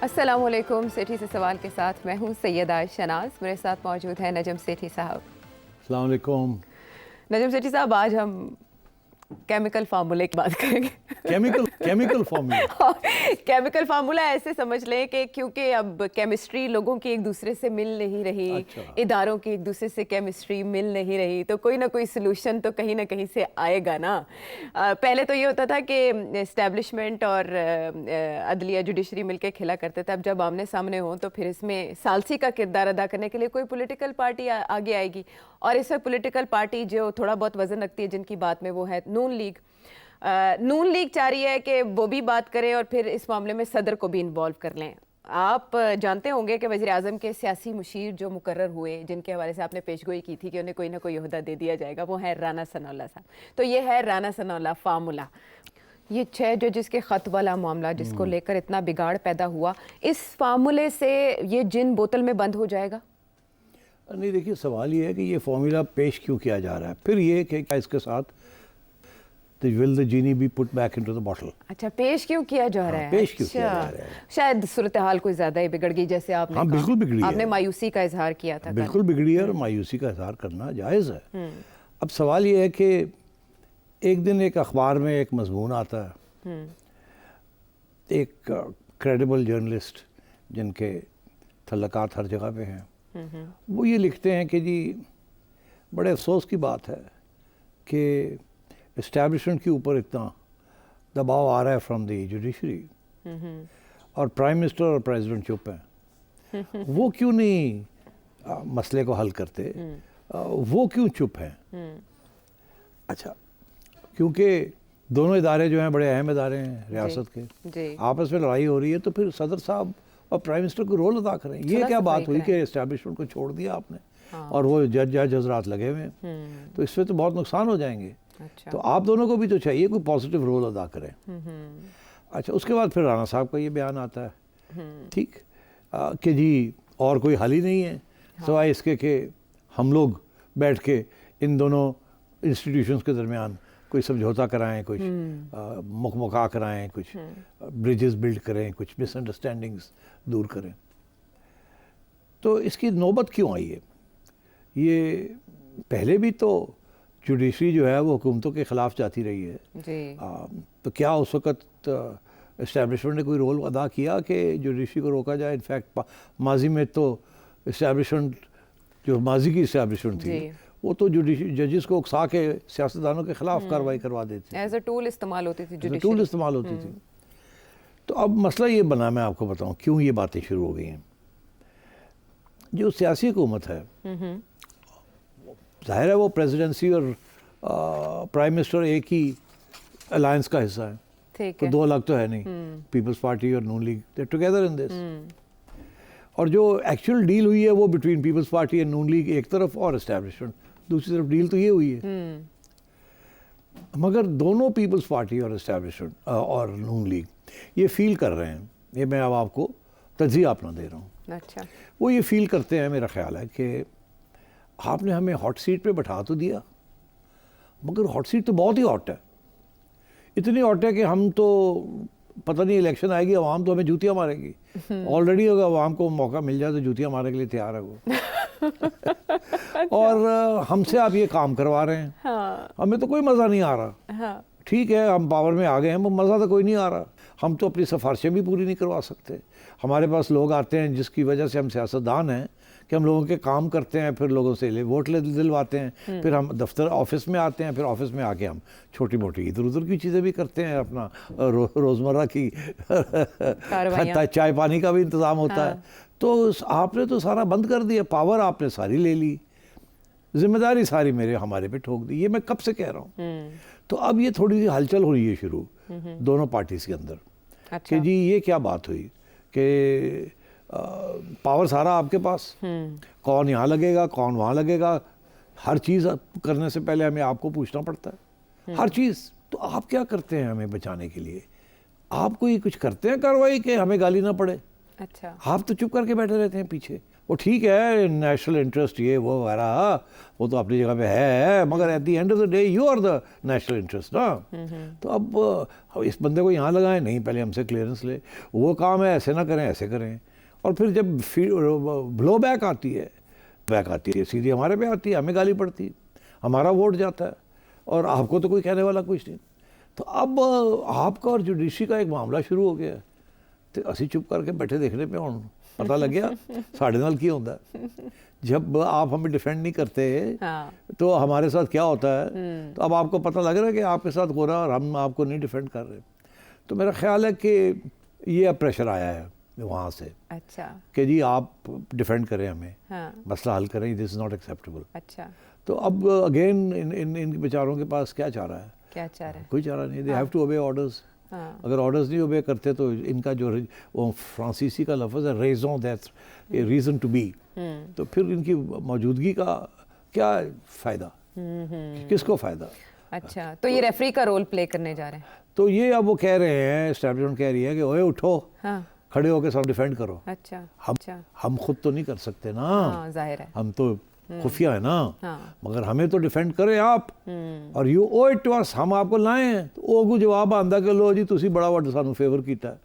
अस्सलामुअलैकुम। सेठी से सवाल के साथ मैं हूँ सैयदा शनाज। मेरे साथ मौजूद है नजम सेठी साहब। अस्सलाम वालेकुम। नजम सेठी साहब, आज हम केमिकल फार्मूले की बात करेंगे। Chemical formula. केमिकल फार्मूला ऐसे समझ लें कि क्योंकि अब केमिस्ट्री लोगों की एक दूसरे से मिल नहीं रही, अच्छा। इदारों की एक दूसरे से केमिस्ट्री मिल नहीं रही, तो कोई ना कोई सलूशन तो कहीं ना कहीं से आएगा ना। पहले तो ये होता था कि इस्टेब्लिशमेंट और अदलिया जुडिशरी मिलकर खेला करते थे। अब जब आमने सामने हों तो फिर इसमें सालसी का किरदार अदा करने के लिए कोई पॉलिटिकल पार्टी आगे आएगी। और इस वक्त पॉलिटिकल पार्टी जो थोड़ा बहुत वजन रखती है जिनकी बात में, वो है नून लीग। नून लीग चाह रही है कि वो भी बात करें और फिर इस मामले में सदर को भी इन्वॉल्व कर लें। आप जानते होंगे कि वज़ीर आज़म के सियासी मुशीर जो मुकर्रर हुए, जिनके हवाले से आपने पेशगोई की थी कि उन्हें कोई ना कोई ओहदा दे दिया जाएगा, वो है राना सनाउल्लाह साहब। तो ये है राना सनाउल्लाह फार्मूला। ये 6 जजेस के ख़त वाला मामला जिसको लेकर इतना बिगाड़ पैदा हुआ, इस फार्मूले से ये जिन बोतल में बंद हो जाएगा? नहीं, देखिए, सवाल ये है कि ये फार्मूला पेश क्यों किया जा रहा है। फिर ये कि क्या इसके साथ will the genie be put back into the bottle. अच्छा, पेश क्यों किया जा रहा है? पेश क्यों किया जा रहा है? शायद सूरत हाल कोई ज़्यादा ही बिगड़ गई, जैसे आपने हाँ, बिल्कुल बिगड़ी है। आपने मायूसी का इजहार किया था। बिल्कुल बिगड़ी है और मायूसी का इजहार करना जायज़ है। अब सवाल ये है कि एक दिन एक अखबार में एक मजमून आता है, एक क्रेडिबल जर्नलिस्ट जिनके तल्लकात हर जगह पे हैं, वो ये लिखते हैं कि जी बड़े अफसोस की बात है कि इस्टेब्लिशमेंट के ऊपर इतना दबाव आ रहा है फ्रॉम द जुडिशरी और प्राइम मिनिस्टर और प्रेसिडेंट चुप हैं। वो क्यों नहीं मसले को हल करते? वो क्यों चुप हैं? अच्छा, क्योंकि दोनों इदारे जो हैं बड़े अहम इदारे हैं रियासत के, आपस में लड़ाई हो रही है, तो फिर सदर साहब और प्राइम मिनिस्टर को रोल अदा करें। ये क्या बात हुई कि इस्टेब्लिशमेंट को छोड़ दिया आपने? और वो जज हजरात लगे हुए हैं, तो इससे तो बहुत नुकसान हो जाएंगे। अच्छा। तो आप दोनों को भी तो चाहिए कोई पॉजिटिव रोल अदा करें। अच्छा, उसके बाद फिर राणा साहब का ये बयान आता है, ठीक, कि जी और कोई हल ही नहीं है सिवाय इसके कि हम लोग बैठ के इन दोनों इंस्टीट्यूशंस के दरमियान कोई समझौता कराएं, कुछ मुकमुका कराएं, कुछ ब्रिजेस बिल्ड करें, कुछ मिसअंडरस्टैंडिंग्स दूर करें। तो इसकी नौबत क्यों आई है? ये पहले भी तो जुडिशरी जो है वो हुकूमतों के ख़िलाफ़ जाती रही है जी। तो क्या उस वक़्त इस्टेब्लिशमेंट ने कोई रोल अदा किया कि जुडिशरी को रोका जाए? इनफैक्ट माजी में तो इस्टेब्लिशमेंट, जो माजी की इस्टेब्लिशमेंट थी, वो तो जजेस को उकसा के सियासतदानों के ख़िलाफ़ कार्रवाई करवा देती, एज अ टूल इस्तेमाल होती थी, टूल इस्तेमाल होती थी। तो अब मसला ये बना, मैं आपको बताऊँ क्यों ये बातें शुरू हो गई हैं। जो सियासी हुकूमत है, जाहिर है वो प्रेसिडेंसी और प्राइम मिनिस्टर एक ही अलायंस का हिस्सा है, तो दो अलग तो है नहीं। पीपल्स पार्टी और Noon league, they together in this. और जो एक्चुअल डील हुई है वो between peoples party and Noon league एक तरफ और एस्टेब्लिशमेंट दूसरी तरफ, डील तो ये हुई है। मगर दोनों पीपल्स पार्टी और एस्टेब्लिशमेंट और नून लीग ये फील कर रहे हैं, ये मैं अब आपको तज्ज़िया अपना दे रहा हूँ। अच्छा। वो ये फील करते हैं, मेरा ख्याल है, कि आपने हमें हॉट सीट पे बैठा तो दिया, मगर हॉट सीट तो बहुत ही हॉट है, इतनी हॉट है कि हम तो पता नहीं इलेक्शन आएगी, अवाम तो हमें जूतियाँ मारेगी। ऑलरेडी अगर अवाम को मौका मिल जाए तो जूतियाँ मारने के लिए तैयार है वो। और हमसे आप ये काम करवा रहे हैं। हाँ। हमें तो कोई मज़ा नहीं आ रहा। हाँ। ठीक है, हम पावर में आ गए हैं, मज़ा तो कोई नहीं आ रहा। हम तो अपनी सिफारिशें भी पूरी नहीं करवा सकते। हमारे पास लोग आते हैं जिसकी वजह से हम सियासतदान हैं कि हम लोगों के काम करते हैं, फिर लोगों से वोट दिलवाते हैं, फिर हम दफ्तर ऑफिस में आते हैं, फिर ऑफिस में आके हम छोटी मोटी इधर उधर की चीज़ें भी करते हैं, अपना रोज़मर्रा की चाय पानी का भी इंतज़ाम होता है। तो आपने तो सारा बंद कर दिया, पावर आपने सारी ले ली, जिम्मेदारी सारी हमारे पे ठोक दी। ये मैं कब से कह रहा हूँ। तो अब ये थोड़ी सी हलचल हो रही है शुरू दोनों पार्टीज के अंदर। अच्छा। कि जी ये क्या बात हुई कि पावर सारा आपके पास, कौन यहाँ लगेगा, कौन वहाँ लगेगा, हर चीज़ करने से पहले हमें आपको पूछना पड़ता है, हर चीज़। तो आप क्या करते हैं हमें बचाने के लिए? आप कोई कुछ करते हैं कार्रवाई कि हमें गाली ना पड़े? अच्छा। आप तो चुप करके बैठे रहते हैं पीछे, वो ठीक है नेशनल इंटरेस्ट ये वो वगैरह वो तो अपनी जगह पे है, मगर at the end of the day you are the national interest ना। तो अब इस बंदे को यहाँ लगाएं, नहीं पहले हमसे क्लियरेंस ले, वो काम है ऐसे ना करें ऐसे करें। और फिर जब ब्लो बैक आती है सीधी हमारे पे आती है, हमें गाली पड़ती है, हमारा वोट जाता है और आपको तो कोई कहने वाला कुछ नहीं। तो अब आपका और जुडिशरी का एक मामला शुरू हो गया, तो असी चुप करके बैठे देखने पे हूँ पता लग गया साढ़े नाल की होता है। जब आप हमें डिफेंड नहीं करते हाँ। तो हमारे साथ क्या होता है, तो अब आपको पता लग रहा है कि आपके साथ हो रहा है और हम आपको नहीं डिफेंड कर रहे। तो मेरा ख्याल है कि ये अब प्रेशर आया है वहाँ से, अच्छा, कि जी आप डिफेंड करें हमें, हाँ, मसला हल करें, दिस इज़ नॉट एक्सेप्टेबल। अच्छा, तो अब अगेन इन बेचारों के पास क्या चारा है? क्या चाह रहे हैं? कोई चारा नहीं, they have to obey orders. हाँ, अगर ऑर्डर्स नहीं ओबे करते तो इनका जो वो फ्रांसीसी का लफ्ज़ है raison d'être, a reason to be, तो फिर इनकी मौजूदगी का क्या फ़ायदा, किसको फ़ायदा? अच्छा, तो ये रेफरी का रोल प्ले करने जा रहे हैं। तो ये अब वो कह रहे हैं, एस्टैब्लिशमेंट कह रही है कि ओए उठो, हाँ, खड़े होकर सब डिफेंड करो। अच्छा, हम अच्छा, हम खुद तो नहीं कर सकते ना, हाँ, जाहिर है, हम तो खुफिया है ना, हाँ, मगर हमें तो डिफेंड करें आप, और you owe it to us, हम आपको लाएं। तो ਉਹ ਕੋ ਜਵਾਬ ਆਂਦਾ ਕਿ ਲੋ ਜੀ ਤੁਸੀਂ ਬੜਾ ਵੱਡਾ ਸਾਨੂੰ ਫੇਵਰ ਕੀਤਾ,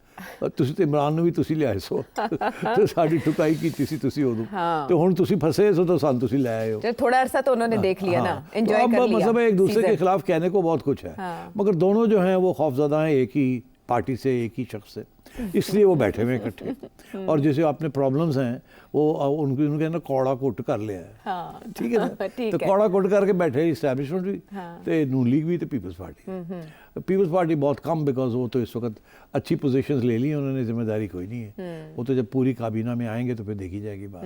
ਤੁਸੀਂ ਤੇ ਇਮਰਾਨ ਨੂੰ ਵੀ ਤੁਸੀਂ ਲਿਆਏ ਸੋ ਤੇ ਸਾਡੀ ਠੁਕਾਈ ਕੀਤੀ ਸੀ ਤੁਸੀਂ ਉਦੋਂ, हाँ। ਤੇ ਹੁਣ ਤੁਸੀਂ ਫਸੇ ਸੋ ਤਾਂ ਸਾਨੂੰ ਤੁਸੀਂ ਲੈ ਆਏ ਹੋ। चलो थोड़ा अरसा तो उन्होंने देख लिया ना, हाँ। एंजॉय तो कर अब लिया मतलब एक दूसरे के season। खिलाफ कहने को बहुत कुछ है, हाँ। मगर दोनों जो हैं वो खौफजदा हैं एक ही पार्टी से, एक ही शख्स से, इसलिए वो बैठे हुए हैं इकट्ठे। और जैसे अपने प्रॉब्लम्स हैं वो उनके ना कौड़ा कुट कर लिया है, हाँ, ठीक है ना, ठीक तो है। कौड़ा कुट करके बैठे इस्टेब्लिशमेंट भी, हाँ। तो नून लीग भी, तो पीपल्स पार्टी। पीपल्स पार्टी बहुत कम, बिकॉज वो तो इस वक्त अच्छी पोजीशंस ले ली उन्होंने, जिम्मेदारी कोई नहीं है, वो तो जब पूरी काबीना में आएंगे तो फिर देखी जाएगी बात।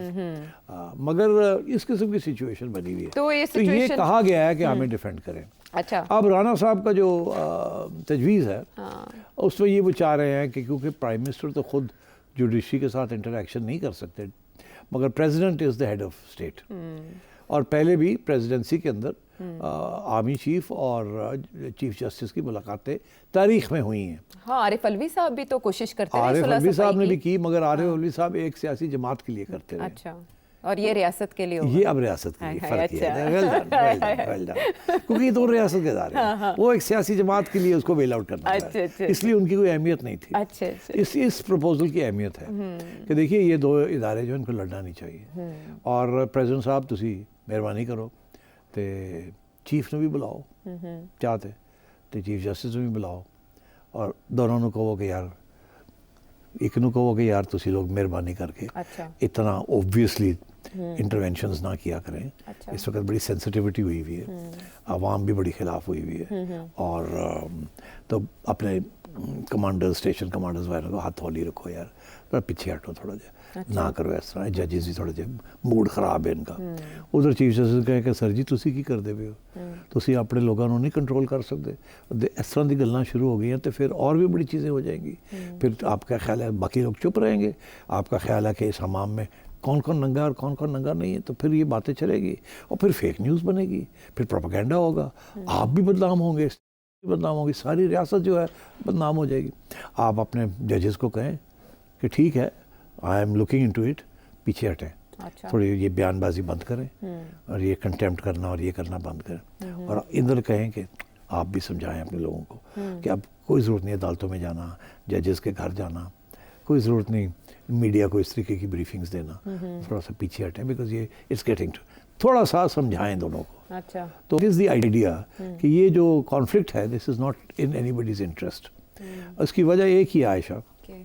मगर इस किस्म की सिचुएशन बनी हुई है, तो ये तो ये situation- कहा गया है कि हमें डिफेंड करें। अच्छा, अब राणा साहब का जो तजवीज़ है हाँ, उसमें ये वो चाह रहे हैं कि क्योंकि प्राइम मिनिस्टर तो खुद जुडिशरी के साथ इंटरेक्शन नहीं कर सकते, मगर president is the head of state. और पहले भी प्रेसिडेंसी के अंदर आर्मी चीफ और चीफ जस्टिस की मुलाकातें तारीख में हुई हैं। हाँ, आरिफ अलवी साहब भी तो कोशिश करते रहे आरिफ सुलह अलवी सफाई साहब ने की। भी की, मगर आरिफ अलवी साहब एक सियासी जमात के लिए करते रहे। अच्छा, और ये रियासत के लिए होगा। ये अब रियासत के लिए हाय, फर्क अच्छा। है, well done, well done, well done। क्योंकि ये तो रियासत के इदारे हैं, वो एक सियासी जमात के लिए उसको बेल आउट करना अच्छा, है, अच्छा। इसलिए उनकी कोई अहमियत नहीं थी। अच्छा, अच्छा, इस प्रपोजल की अहमियत है कि देखिए ये दो इदारे जो इनको लड़ना नहीं चाहिए, और प्रेसिडेंट साहब तुसी मेहरबानी करो तो चीफ ने भी बुलाओ चाहते तो चीफ जस्टिस ने भी बुलाओ, और दोनों को कहो कि यार एक नू कहो कि यार तुसी लोग मेहरबानी करके अच्छा, इतना ओब्वियसली इंटरवेंशंस ना किया करें। अच्छा। इस वक्त बड़ी सेंसिटिविटी हुई हुई है, आवाम भी बड़ी खिलाफ हुई हुई है, और तो अपने कमांडर्स, स्टेशन कमांडर्स वगैरह को हाथ हौली रखो यार, थोड़ा पीछे हटो, थोड़ा ना करो इस तरह। जजेस भी थोड़े मूड खराब है इनका। उधर चीफ जस्टिस कहे कि सर जी तुसी की करते पे हो, तुसी अपने लोगों को नहीं कंट्रोल कर सकते। इस तरह की गल्लां शुरू हो गई हैं तो फिर और भी बड़ी चीज़ें हो जाएंगी। फिर आपका ख्याल है बाकी लोग चुप रहेंगे, आपका ख्याल है कि इस हमाम में कौन कौन नंगा और कौन कौन नंगा नहीं है, तो फिर ये बातें चलेगी और फिर फेक न्यूज़ बनेगी, फिर प्रोपेगेंडा होगा, आप भी बदनाम होंगे, बदनाम होगी, सारी रियासत जो है बदनाम हो जाएगी। आप अपने जजेस को कहें कि ठीक है, I am looking into it, पीछे हटें, अच्छा, थोड़ी ये बयानबाजी बंद करें और ये कंटेम्प्ट करना और ये करना बंद करें, और इधर कहें कि आप भी समझाएं अपने लोगों को कि अब कोई ज़रूरत नहीं है अदालतों में जाना, जजेस के घर जाना, कोई ज़रूरत नहीं मीडिया को इस तरीके की ब्रीफिंग्स देना, थोड़ा सा पीछे हटें, बिकॉज ये इट्स गेटिंग थोड़ा सा समझाएं दोनों को। अच्छा, तो इज़ द आइडिया कि ये जो कॉन्फ्लिक्ट है this is not in anybody's interest. उसकी वजह एक ही है Ayesha, okay,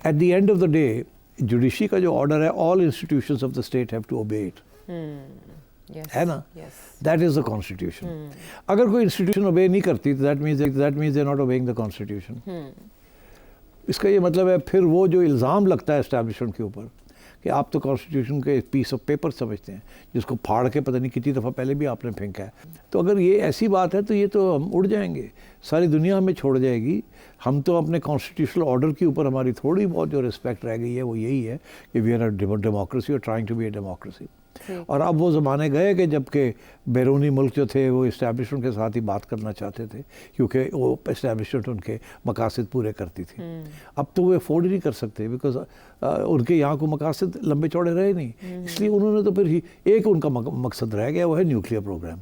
at the end of the day judiciary का जो ऑर्डर है, all institutions of the state have to obey it, yes, है ना, yes, that is the constitution. अगर कोई इंस्टीट्यूशन ओबे नहीं करती तो that means they not obeying the constitution. इसका ये मतलब है फिर वो जो इल्ज़ाम लगता है एस्टैब्लिशमेंट के ऊपर कि आप तो कॉन्स्टिट्यूशन के पीस ऑफ पेपर समझते हैं जिसको फाड़ के पता नहीं कितनी दफ़ा पहले भी आपने फेंका है, तो अगर ये ऐसी बात है तो ये तो हम उड़ जाएंगे, सारी दुनिया हमें छोड़ जाएगी। हम तो अपने कॉन्स्टिट्यूशनल ऑर्डर के ऊपर हमारी थोड़ी बहुत जो रिस्पेक्ट रह गई है वो यही है कि वी आर अ डेमोक्रेसी और trying to be a democracy. और अब वो ज़माने गए कि जबकि बैरूनी मुल्क जो थे वो इस्टेब्लिशमेंट के साथ ही बात करना चाहते थे, क्योंकि वो इस्टेब्लिशमेंट उनके मकासद पूरे करती थी। अब तो वो अफोर्ड नहीं कर सकते, बिकॉज उनके यहाँ को मकासद लंबे चौड़े रहे नहीं, इसलिए उन्होंने तो फिर ही एक उनका मकसद रह गया, वो है न्यूक्लियर प्रोग्राम,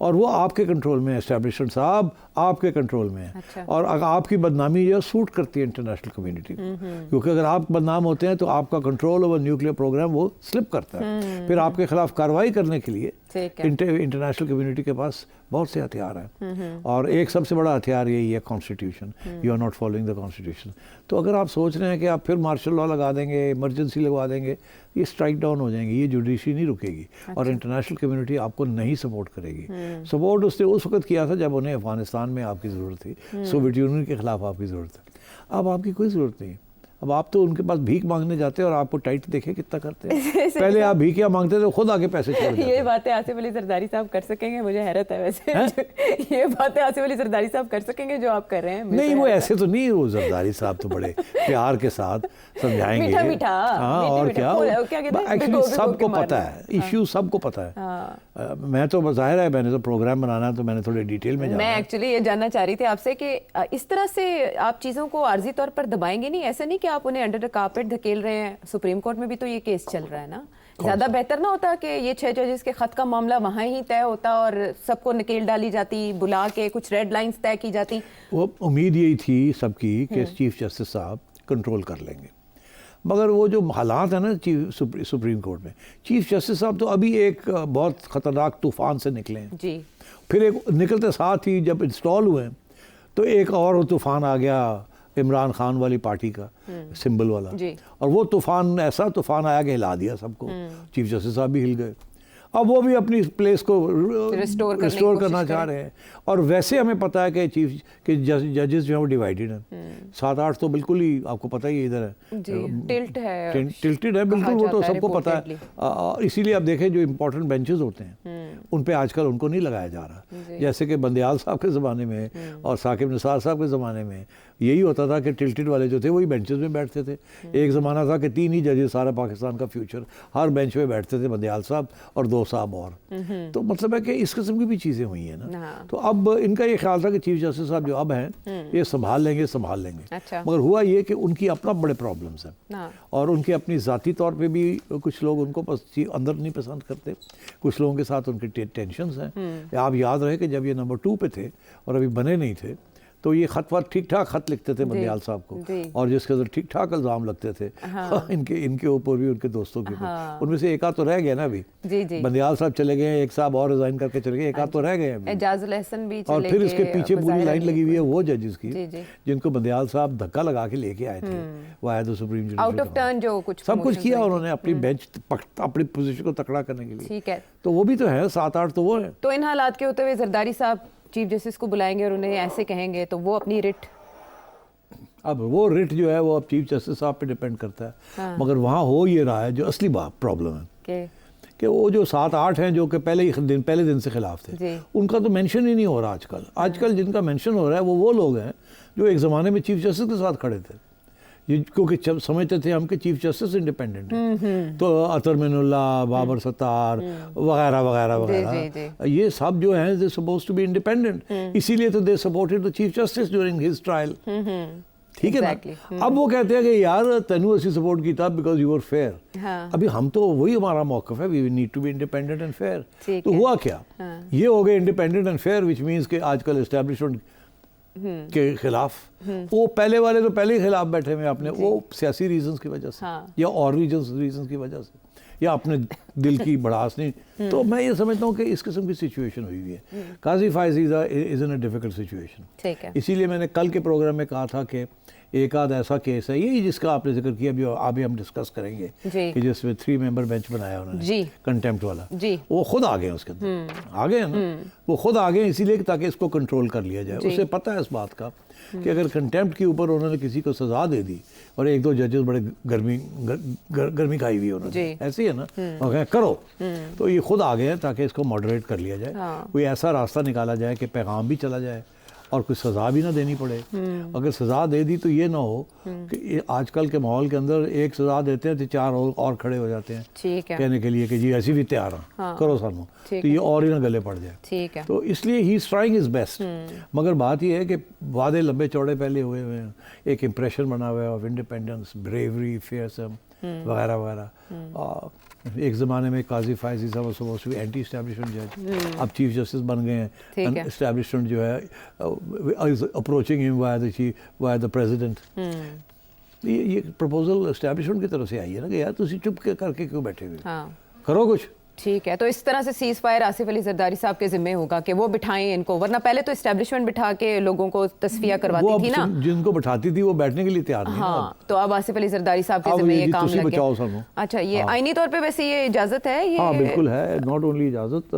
और वो आपके कंट्रोल में है, एस्टेब्लिशमेंट साहब आपके कंट्रोल में है। अच्छा। और अगर आपकी बदनामी जो सूट करती है इंटरनेशनल कम्युनिटी को, क्योंकि अगर आप बदनाम होते हैं तो आपका कंट्रोल ओवर न्यूक्लियर प्रोग्राम वो स्लिप करता है, फिर आपके खिलाफ कार्रवाई करने के लिए इंटरनेशनल कम्युनिटी के पास बहुत से हथियार हैं, और एक सबसे बड़ा हथियार यही है constitution. You are not following the constitution. तो अगर आप सोच रहे हैं कि आप फिर मार्शल लॉ लगा देंगे, इमरजेंसी लगवा देंगे, ये स्ट्राइक डाउन हो जाएंगे, ये जुडिशरी नहीं रुकेगी। और इंटरनेशनल कम्युनिटी आपको नहीं सपोर्ट करेगी। सपोर्ट उसने उस वक्त किया था जब उन्हें अफगानिस्तान में आपकी ज़रूरत थी, सोवियत यूनियन के खिलाफ आपकी ज़रूरत है। अब आपकी कोई ज़रूरत नहीं। अब आप तो उनके पास भीख मांगने जाते हैं और आपको टाइट देखे कितना करते हैं। पहले आप भीखिया मांगते थे, खुद आके पैसे छोड़ देते। ये बातें आसिफ अली जरदारी साहब कर सकेंगे? मुझे हैरत है वैसे ये बातें आसिफ अली जरदारी साहब कर सकेंगे जो आप कर रहे हैं? नहीं, वो ऐसे तो नहीं, वो जरदारी साहब तो बड़े प्यार के साथ समझाएंगे। मीठा मीठा, हाँ, और क्या एक्चुअली सबको पता है, इश्यू सबको पता है। मैं तो जाहिर है, मैंने तो प्रोग्राम बनाना है तो मैंने थोड़े डिटेल में जाना। मैं एक्चुअली ये जानना चाह रही थी आपसे कि इस तरह से आप चीज़ों को आर्जी तौर पर दबाएंगे नहीं, ऐसा नहीं कि आप उन्हें अंडर द कारपेट धकेल रहे हैं। सुप्रीम कोर्ट में भी तो ये केस चल रहा है ना। ज़्यादा बेहतर ना होता कि ये 6 जजेस के ख़त का मामला वहाँ ही तय होता और सबको नकेल डाली जाती, बुला के कुछ रेड लाइंस तय की जाती? वो उम्मीद यही थी सबकी कि चीफ जस्टिस साहब कंट्रोल कर लेंगे, मगर वो जो हालात है ना सुप्रीम कोर्ट में, चीफ जस्टिस साहब तो अभी एक बहुत ख़तरनाक तूफ़ान से निकले हैं जी। फिर एक निकलते साथ ही जब इंस्टॉल हुए तो एक और तूफ़ान आ गया इमरान खान वाली पार्टी का, सिंबल वाला, और वो तूफ़ान ऐसा तूफ़ान आया कि हिला दिया सबको। चीफ जस्टिस साहब भी हिल गए। अब वो भी अपनी प्लेस को रिस्टोर करना चाह रहे हैं। और वैसे हमें पता है कि चीफ के जजेस जो हैं वो डिवाइडेड हैं। 7-8 तो बिल्कुल ही आपको पता ही इधर है, टिल्टेड है बिल्कुल, वो तो सबको पता है। इसीलिए आप देखें जो इम्पोर्टेंट बेंचेस होते हैं उन पे आजकल उनको नहीं लगाया जा रहा, जैसे कि बंदयाल साहब के ज़माने में और साकिब निसार साहब के ज़माने में यही होता था कि टिल्टेड वाले जो थे वही बेंचेस में बैठते थे। एक ज़माना था कि 3 ही जजेस सारा पाकिस्तान का फ्यूचर हर बेंच पे बैठते थे, बंदयाल साहब और 2 साहब और। तो मतलब है कि इस किस्म की भी चीज़ें हुई हैं ना। तो अब इनका ये ख्याल था कि चीफ जस्टिस साहब जो अब हैं ये संभाल लेंगे। अच्छा। मगर हुआ ये कि उनकी अपना बड़े प्रॉब्लम्स हैं और उनके अपनी ज़ाती तौर पे भी कुछ लोग उनको अंदर नहीं पसंद करते, कुछ लोगों के साथ उनके टेंशन्स हैं। आप याद रहे कि जब ये नंबर 2 पे थे और अभी बने नहीं थे तो ये खत पर ठीक ठाक खत लिखते थे बंदयाल साहब को, और जिसके अंदर ठीक ठाक इल्ज़ाम लगते थे इनके ऊपर भी, उनके दोस्तों के ऊपर। उनमें से एक आध तो रह गया ना अभी। बंदयाल साहब चले गए, एक साहब और रिजाइन करके चले गए, एक आध तो रह गए अभी। एजाजुल हसन भी चले और फिर इसके पीछे पूरी लाइन लगी हुई है वो जजेस की जिनको बंदयाल साहब धक्का लगा के लेके आए थे। वो आए तो सुप्रीम कोर्ट, सब कुछ किया उन्होंने अपनी बेंच, अपनी पोजीशन को तकड़ा करने के लिए। ठीक है, तो वो भी तो है, 7-8 तो वो है। तो इन हालात के होते हुए जरदारी साहब चीफ जस्टिस को बुलाएंगे और उन्हें ऐसे कहेंगे तो वो अपनी रिट, अब वो रिट जो है वो अब चीफ जस्टिस साहब पे डिपेंड करता है। मगर वहाँ हो ये रहा है जो असली प्रॉब्लम है कि वो जो 7-8 हैं जो कि पहले दिन से खिलाफ थे, उनका तो मेंशन ही नहीं हो रहा आजकल जिनका मेंशन हो रहा है वो लोग हैं जो एक ज़माने में चीफ जस्टिस के साथ खड़े थे, क्योंकि समझते थे हम कि चीफ जस्टिस इंडिपेंडेंट है। तो अतर मिनुल्ला, बाबर सत्तार वगैरह वगैरह वगैरह, ये सब जो हैं दे सपोज्ड टू बी इंडिपेंडेंट, इसीलिए तो they supported the chief justice during his trial. ठीक है ना। अब वो कहते हैं कि यार तेनू असी सपोर्ट किया बिकॉज यू आर फेयर। अभी हम तो वही हमारा मौकफ है, we need to be independent and fair. तो हुआ क्या, ये हो गए independent and fair, which means कि आजकल एस्टेब्लिशमेंट के खिलाफ, वो पहले वाले तो पहले ही खिलाफ बैठे हुए अपने, वो सियासी रीजंस की वजह से या और रीजंस की वजह से या अपने दिल की भड़ास नहीं। तो मैं ये समझता हूँ कि इस किस्म की सिचुएशन हुई है। Qazi Faiz is in a difficult situation. इसीलिए मैंने कल के प्रोग्राम में कहा था कि एक आध ऐसा केस है यही जिसका आपने जिक्र किया, अभी हम डिस्कस करेंगे कि जिसमें 3 मेंबर बेंच बनाया उन्होंने कंटेम्प्ट वाला, वो खुद आ गए उसके अंदर, आ गए ना, वो खुद आ गए इसीलिए ताकि इसको कंट्रोल कर लिया जाए। उसे पता है इस बात का कि अगर कंटेम्प्ट के ऊपर उन्होंने किसी को सजा दे दी और 1-2 जजेस बड़े गर्मी खाई हुई उन्होंने, ऐसे ही है ना, और करो, तो ये खुद आ गए ताकि इसको मॉडरेट कर लिया जाए, कोई ऐसा रास्ता निकाला जाए कि पैगाम भी चला जाए और कोई सज़ा भी ना देनी पड़े। अगर सज़ा दे दी तो ये ना हो कि आजकल के माहौल के अंदर एक सज़ा देते हैं तो 4 और खड़े हो जाते हैं ठीक है, कहने के लिए कि जी ऐसी भी तैयार हैं, हाँ, करो सानू, ठीक तो ये और ही ना गले पड़ जाए। ठीक है, तो इसलिए he is trying is best. मगर बात ये है कि वादे लंबे चौड़े पहले हुए हुए हैं, एक इम्प्रेशन बना हुआ है ऑफ इंडिपेंडेंस, ब्रेवरी, फेयरसम वगैरह वगैरह। एक ज़माने में काजी फायजी साहब suppose to be anti establishment जज, अब चीफ जस्टिस बन गए हैं। एस्टैब्लिशमेंट जो है approaching him via the president. ये प्रपोजल एस्टैब्लिशमेंट की तरफ से आई है ना कि यार तुम चुप करके क्यों बैठे हुए, हाँ, करो कुछ। ठीक है, तो इस तरह से सीज फायर आसिफ अली जरदारी साहब के जिम्मे होगा कि वो बिठाएं इनको, वरना पहले तो एस्टैब्लिशमेंट बिठा के लोगों को तस्फिया करवाती थी ना, जिनको बिठाती थी वो बैठने के लिए तैयार नहीं। हाँ, तो अब आसिफ अली जरदारी साहब के जिम्मे ये काम लग गया। अच्छा, ये आईनी तौर पे वैसे ये इजाजत है? ये हाँ बिल्कुल है, नॉट ओनली इजाजत,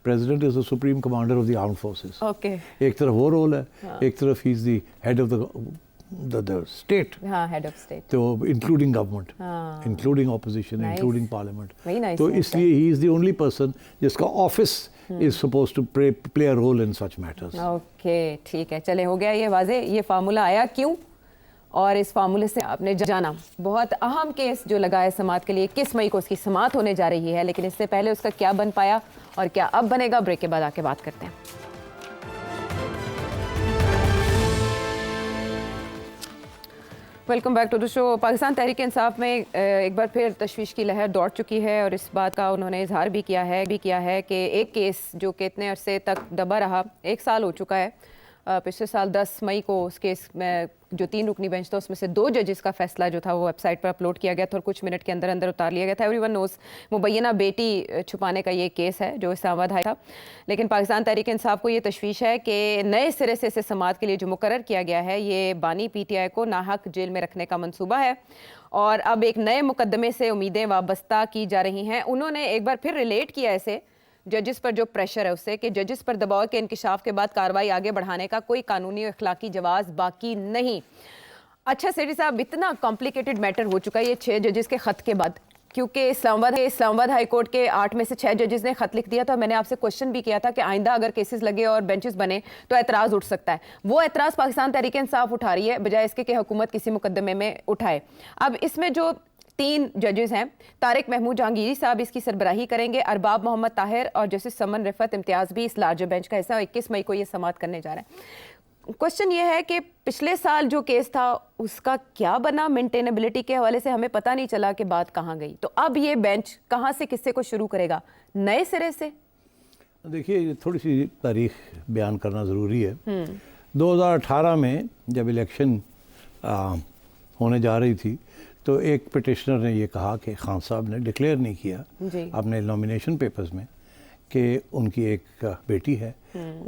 president is the supreme commander of the armed forces. Okay, एक तरफ वो रोल है, एक तरफ ही is the head of the state, हाँ, हेड ऑफ स्टेट, तो including government, including opposition, including parliament. तो इसलिए ही इज द ओनली पर्सन जिसका office is suppose to play a role in such matters. Okay, ठीक है, चले, हो गया ये वाजे, ये फार्मूला आया क्यों और इस फार्मूले से आपने जाना बहुत अहम केस जो लगा है समात के लिए। 21 मई को उसकी समात होने जा रही है, लेकिन इससे पहले उसका क्या बन पाया और क्या अब बनेगा, ब्रेक के बाद आके बात करते हैं। Welcome back to the show. Pakistan Tehreek Insaf में एक बार फिर तशवीश की लहर दौड़ चुकी है और इस बात का उन्होंने इजहार भी किया है कि एक केस जो कि इतने अरसे तक दबा रहा, 1 साल हो चुका है, पिछले साल 10 मई को उस केस में जो 3 रुकनी बेंच था उसमें से 2 जजेस का फैसला जो था वो वेबसाइट पर अपलोड किया गया था और कुछ मिनट के अंदर अंदर उतार लिया गया था। एवरीवन नोज़ मुबैना बेटी छुपाने का ये केस है जो इस्लामाबाद हाई था, लेकिन पाकिस्तान तहरीक इंसाफ को ये तशवीश है कि नए सिरे से इसे समात के लिए जो मुकर्रर किया गया है ये बानी PTI को नाहक जेल में रखने का मंसूबा है और अब एक नए मुकदमे से उम्मीदें वाबस्ता की जा रही हैं। उन्होंने एक बार फिर रिलेट किया ऐसे जजेस पर जो प्रेशर है उससे कि जजेस पर दबाव के इंकिशाफ के बाद कार्रवाई आगे बढ़ाने का कोई कानूनी और अखलाकी जवाज बाकी नहीं। अच्छा सेठी साहब, इतना कॉम्प्लिकेटेड मैटर हो चुका है ये 6 जजेस के ख़त के बाद, क्योंकि इस्लामाबाद हाई कोर्ट के 8 में से 6 जजेस ने ख़त लिख दिया था। मैंने आपसे क्वेश्चन भी किया था कि आइंदा अगर केसेस लगे और बेंचेस बने तो एतराज़ उठ सकता है। वो एतराज़ पाकिस्तान तहरीक इंसाफ उठा रही है बजाय इसके कि हुकूमत किसी मुकदमे में उठाए। अब इसमें जो 3 जजेस हैं, तारिक महमूद जहांगीरी साहब इसकी सरबराही करेंगे, अरबाब मोहम्मद ताहिर और जस्टिस समन रिफत इम्तियाज़ भी इस लार्जर बेंच का हिस्सा 21 मई को ये समात करने जा रहे हैं। क्वेश्चन ये है कि पिछले साल जो केस था उसका क्या बना, मेंटेनेबिलिटी के हवाले से हमें पता नहीं चला कि बात कहाँ गई, तो अब ये बेंच कहाँ से किस्से को शुरू करेगा, नए सिरे से? देखिए, थोड़ी सी तारीख बयान करना ज़रूरी है। 2018 में जब इलेक्शन होने जा रही थी तो एक पिटिशनर ने ये कहा कि खान साहब ने डिक्लेयर नहीं किया अपने नॉमिनेशन पेपर्स में कि उनकी एक बेटी है,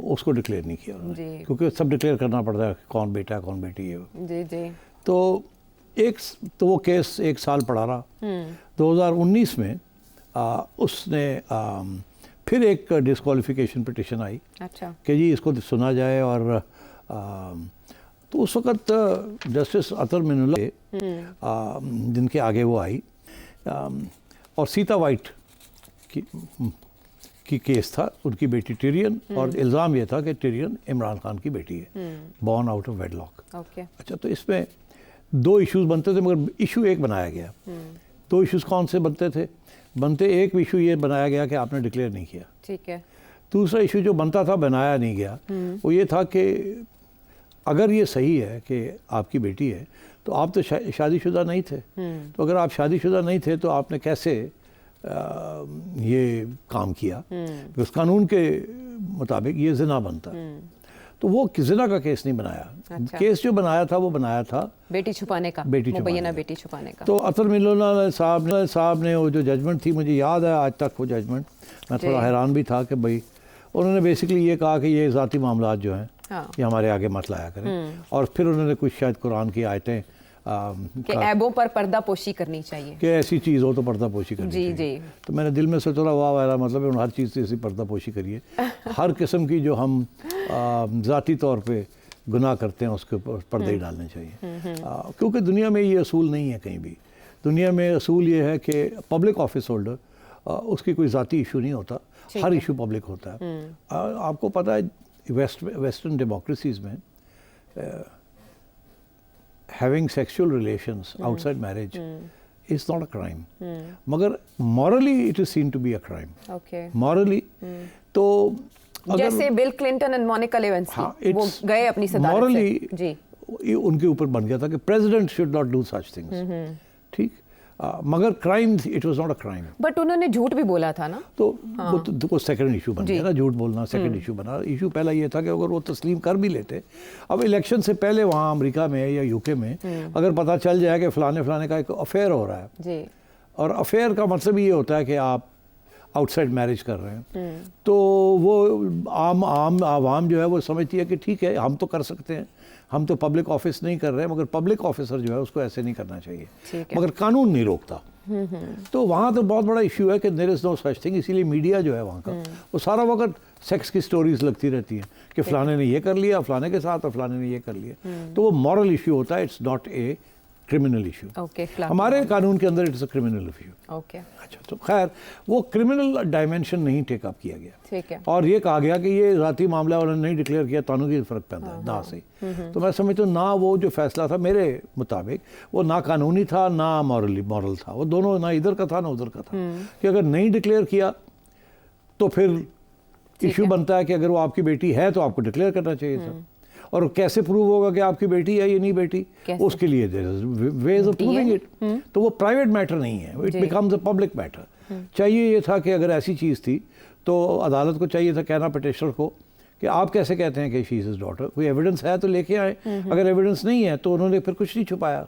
उसको डिक्लेयर नहीं किया उन्होंने, क्योंकि सब डिक्लेयर करना पड़ता है कौन बेटा कौन बेटी है। जी जी। तो वो केस 1 साल पड़ा रहा। 2019 में उसने फिर एक डिस्क्वालिफिकेशन पिटिशन आई, अच्छा, कि जी इसको सुना जाए और तो उस वक़्त जस्टिस अतर मिनुल्लाह जिनके आगे वो आई और सीता वाइट की केस था, उनकी बेटी टिरियन, और इल्ज़ाम ये था कि टिरियन इमरान खान की बेटी है, बॉर्न आउट ऑफ वेडलॉक। अच्छा, तो इसमें 2 इश्यूज़ बनते थे मगर इशू एक बनाया गया। 2 इश्यूज़ कौन से बनते थे? एक इशू ये बनाया गया कि आपने डिक्लेयर नहीं किया, ठीक है। दूसरा इशू जो बनता था, बनाया नहीं गया, वो ये था कि अगर ये सही है कि आपकी बेटी है तो आप तो शादीशुदा नहीं थे, तो अगर आप शादीशुदा नहीं थे तो आपने कैसे ये काम किया? उस कानून के मुताबिक ये जिना बनता। तो वो जिना का केस नहीं बनाया। अच्छा। केस जो बनाया था वो बनाया था बेटी छुपाने का, बेटी छुपाने का। तो अतर मिनुल्लाह साहब ने वो जो जजमेंट थी, मुझे याद है आज तक वो जजमेंट, मैं थोड़ा हैरान भी था कि भाई उन्होंने बेसिकली ये कहा कि ये ज़ाती मामलात जो हैं ये हमारे आगे मत लाया करें, और फिर उन्होंने कुछ शायद कुरान की आयतें कि ऐबों पर पर्दापोशी करनी चाहिए, कि ऐसी चीज़ हो तो पर्दापोशी करनी चाहिए। जी। तो मैंने दिल में सोचा वाह वाह, मतलब है हर चीज़ से ऐसी पर्दापोशी करिए। हर किस्म की जो हम ज़ाती तौर पे गुनाह करते हैं उसके ऊपर पर्दे ही डालने चाहिए, क्योंकि दुनिया में ये असूल नहीं है कहीं भी। दुनिया में असूल ये है कि पब्लिक ऑफिस होल्डर उसकी कोई ज़ाती इशू नहीं होता, हर इशू पब्लिक होता है। आपको पता है वेस्टर्न डेमोक्रेसीज में having sexual relations outside marriage is not a crime, मगर morally it is seen to be a crime. Okay, morally तो जैसे Bill Clinton and Monica Lewinsky वो गए अपनी सदारत से, जी उनके ऊपर बन गया था कि president should not do such things, ठीक। मगर crime it was not a crime. But उन्होंने झूठ भी बोला था ना, तो वो सेकंड इशू बन गया ना, झूठ बोलना सेकंड इशू बना। इशू पहला ये था कि अगर वो तस्लीम कर भी लेते, अब इलेक्शन से पहले वहाँ अमेरिका में या यूके में अगर पता चल जाए कि फलाने फलाने का एक अफेयर हो रहा है, जी, और अफेयर का मतलब ये होता है कि आप आउटसाइड मैरिज कर रहे हैं, तो वो आम आवाम जो है वो समझती है कि ठीक है हम तो कर सकते हैं, हम तो पब्लिक ऑफिस नहीं कर रहे हैं, मगर पब्लिक ऑफिसर जो है उसको ऐसे नहीं करना चाहिए, मगर कानून नहीं रोकता। तो वहाँ तो बहुत बड़ा इशू है कि there is no such thing. इसीलिए मीडिया जो है वहाँ का वो सारा वक्त सेक्स की स्टोरीज लगती रहती हैं कि फलाने ने ये कर लिया फलाने के साथ और फलाने ने ये कर लिया। तो वो मॉरल इशू होता है, it's not a criminal issue. हमारे कानून के अंदर इट्स अ क्रिमिनल इशू। अच्छा, तो खैर वो क्रिमिनल डायमेंशन नहीं टेकअप किया गया, ठीक है, और ये कहा गया कि ये ज़ाती मामला उन्होंने नहीं डिक्लेयर किया, तानू की फर्क पैदा है ना से। तो मैं समझता हूँ ना वो जो फैसला था मेरे मुताबिक वो ना कानूनी था ना मॉरल था, वो दोनों ना इधर का था ना उधर का था। कि अगर नहीं डिक्लेयर किया तो फिर इशू बनता है कि अगर वो आपकी बेटी है तो आपको डिक्लेयर करना चाहिए था, और कैसे प्रूव होगा कि आपकी बेटी है ये नहीं बेटी, उसके लिए वेज ऑफ प्रूविंग इट। तो वो प्राइवेट मैटर नहीं है, it becomes a public matter. चाहिए ये था कि अगर ऐसी चीज़ थी तो अदालत को चाहिए था कहना पिटिशनर को कि आप कैसे कहते हैं कि शी इज हिज डॉटर, कोई एविडेंस है तो लेके आए, अगर एविडेंस नहीं है तो उन्होंने फिर कुछ नहीं छुपाया।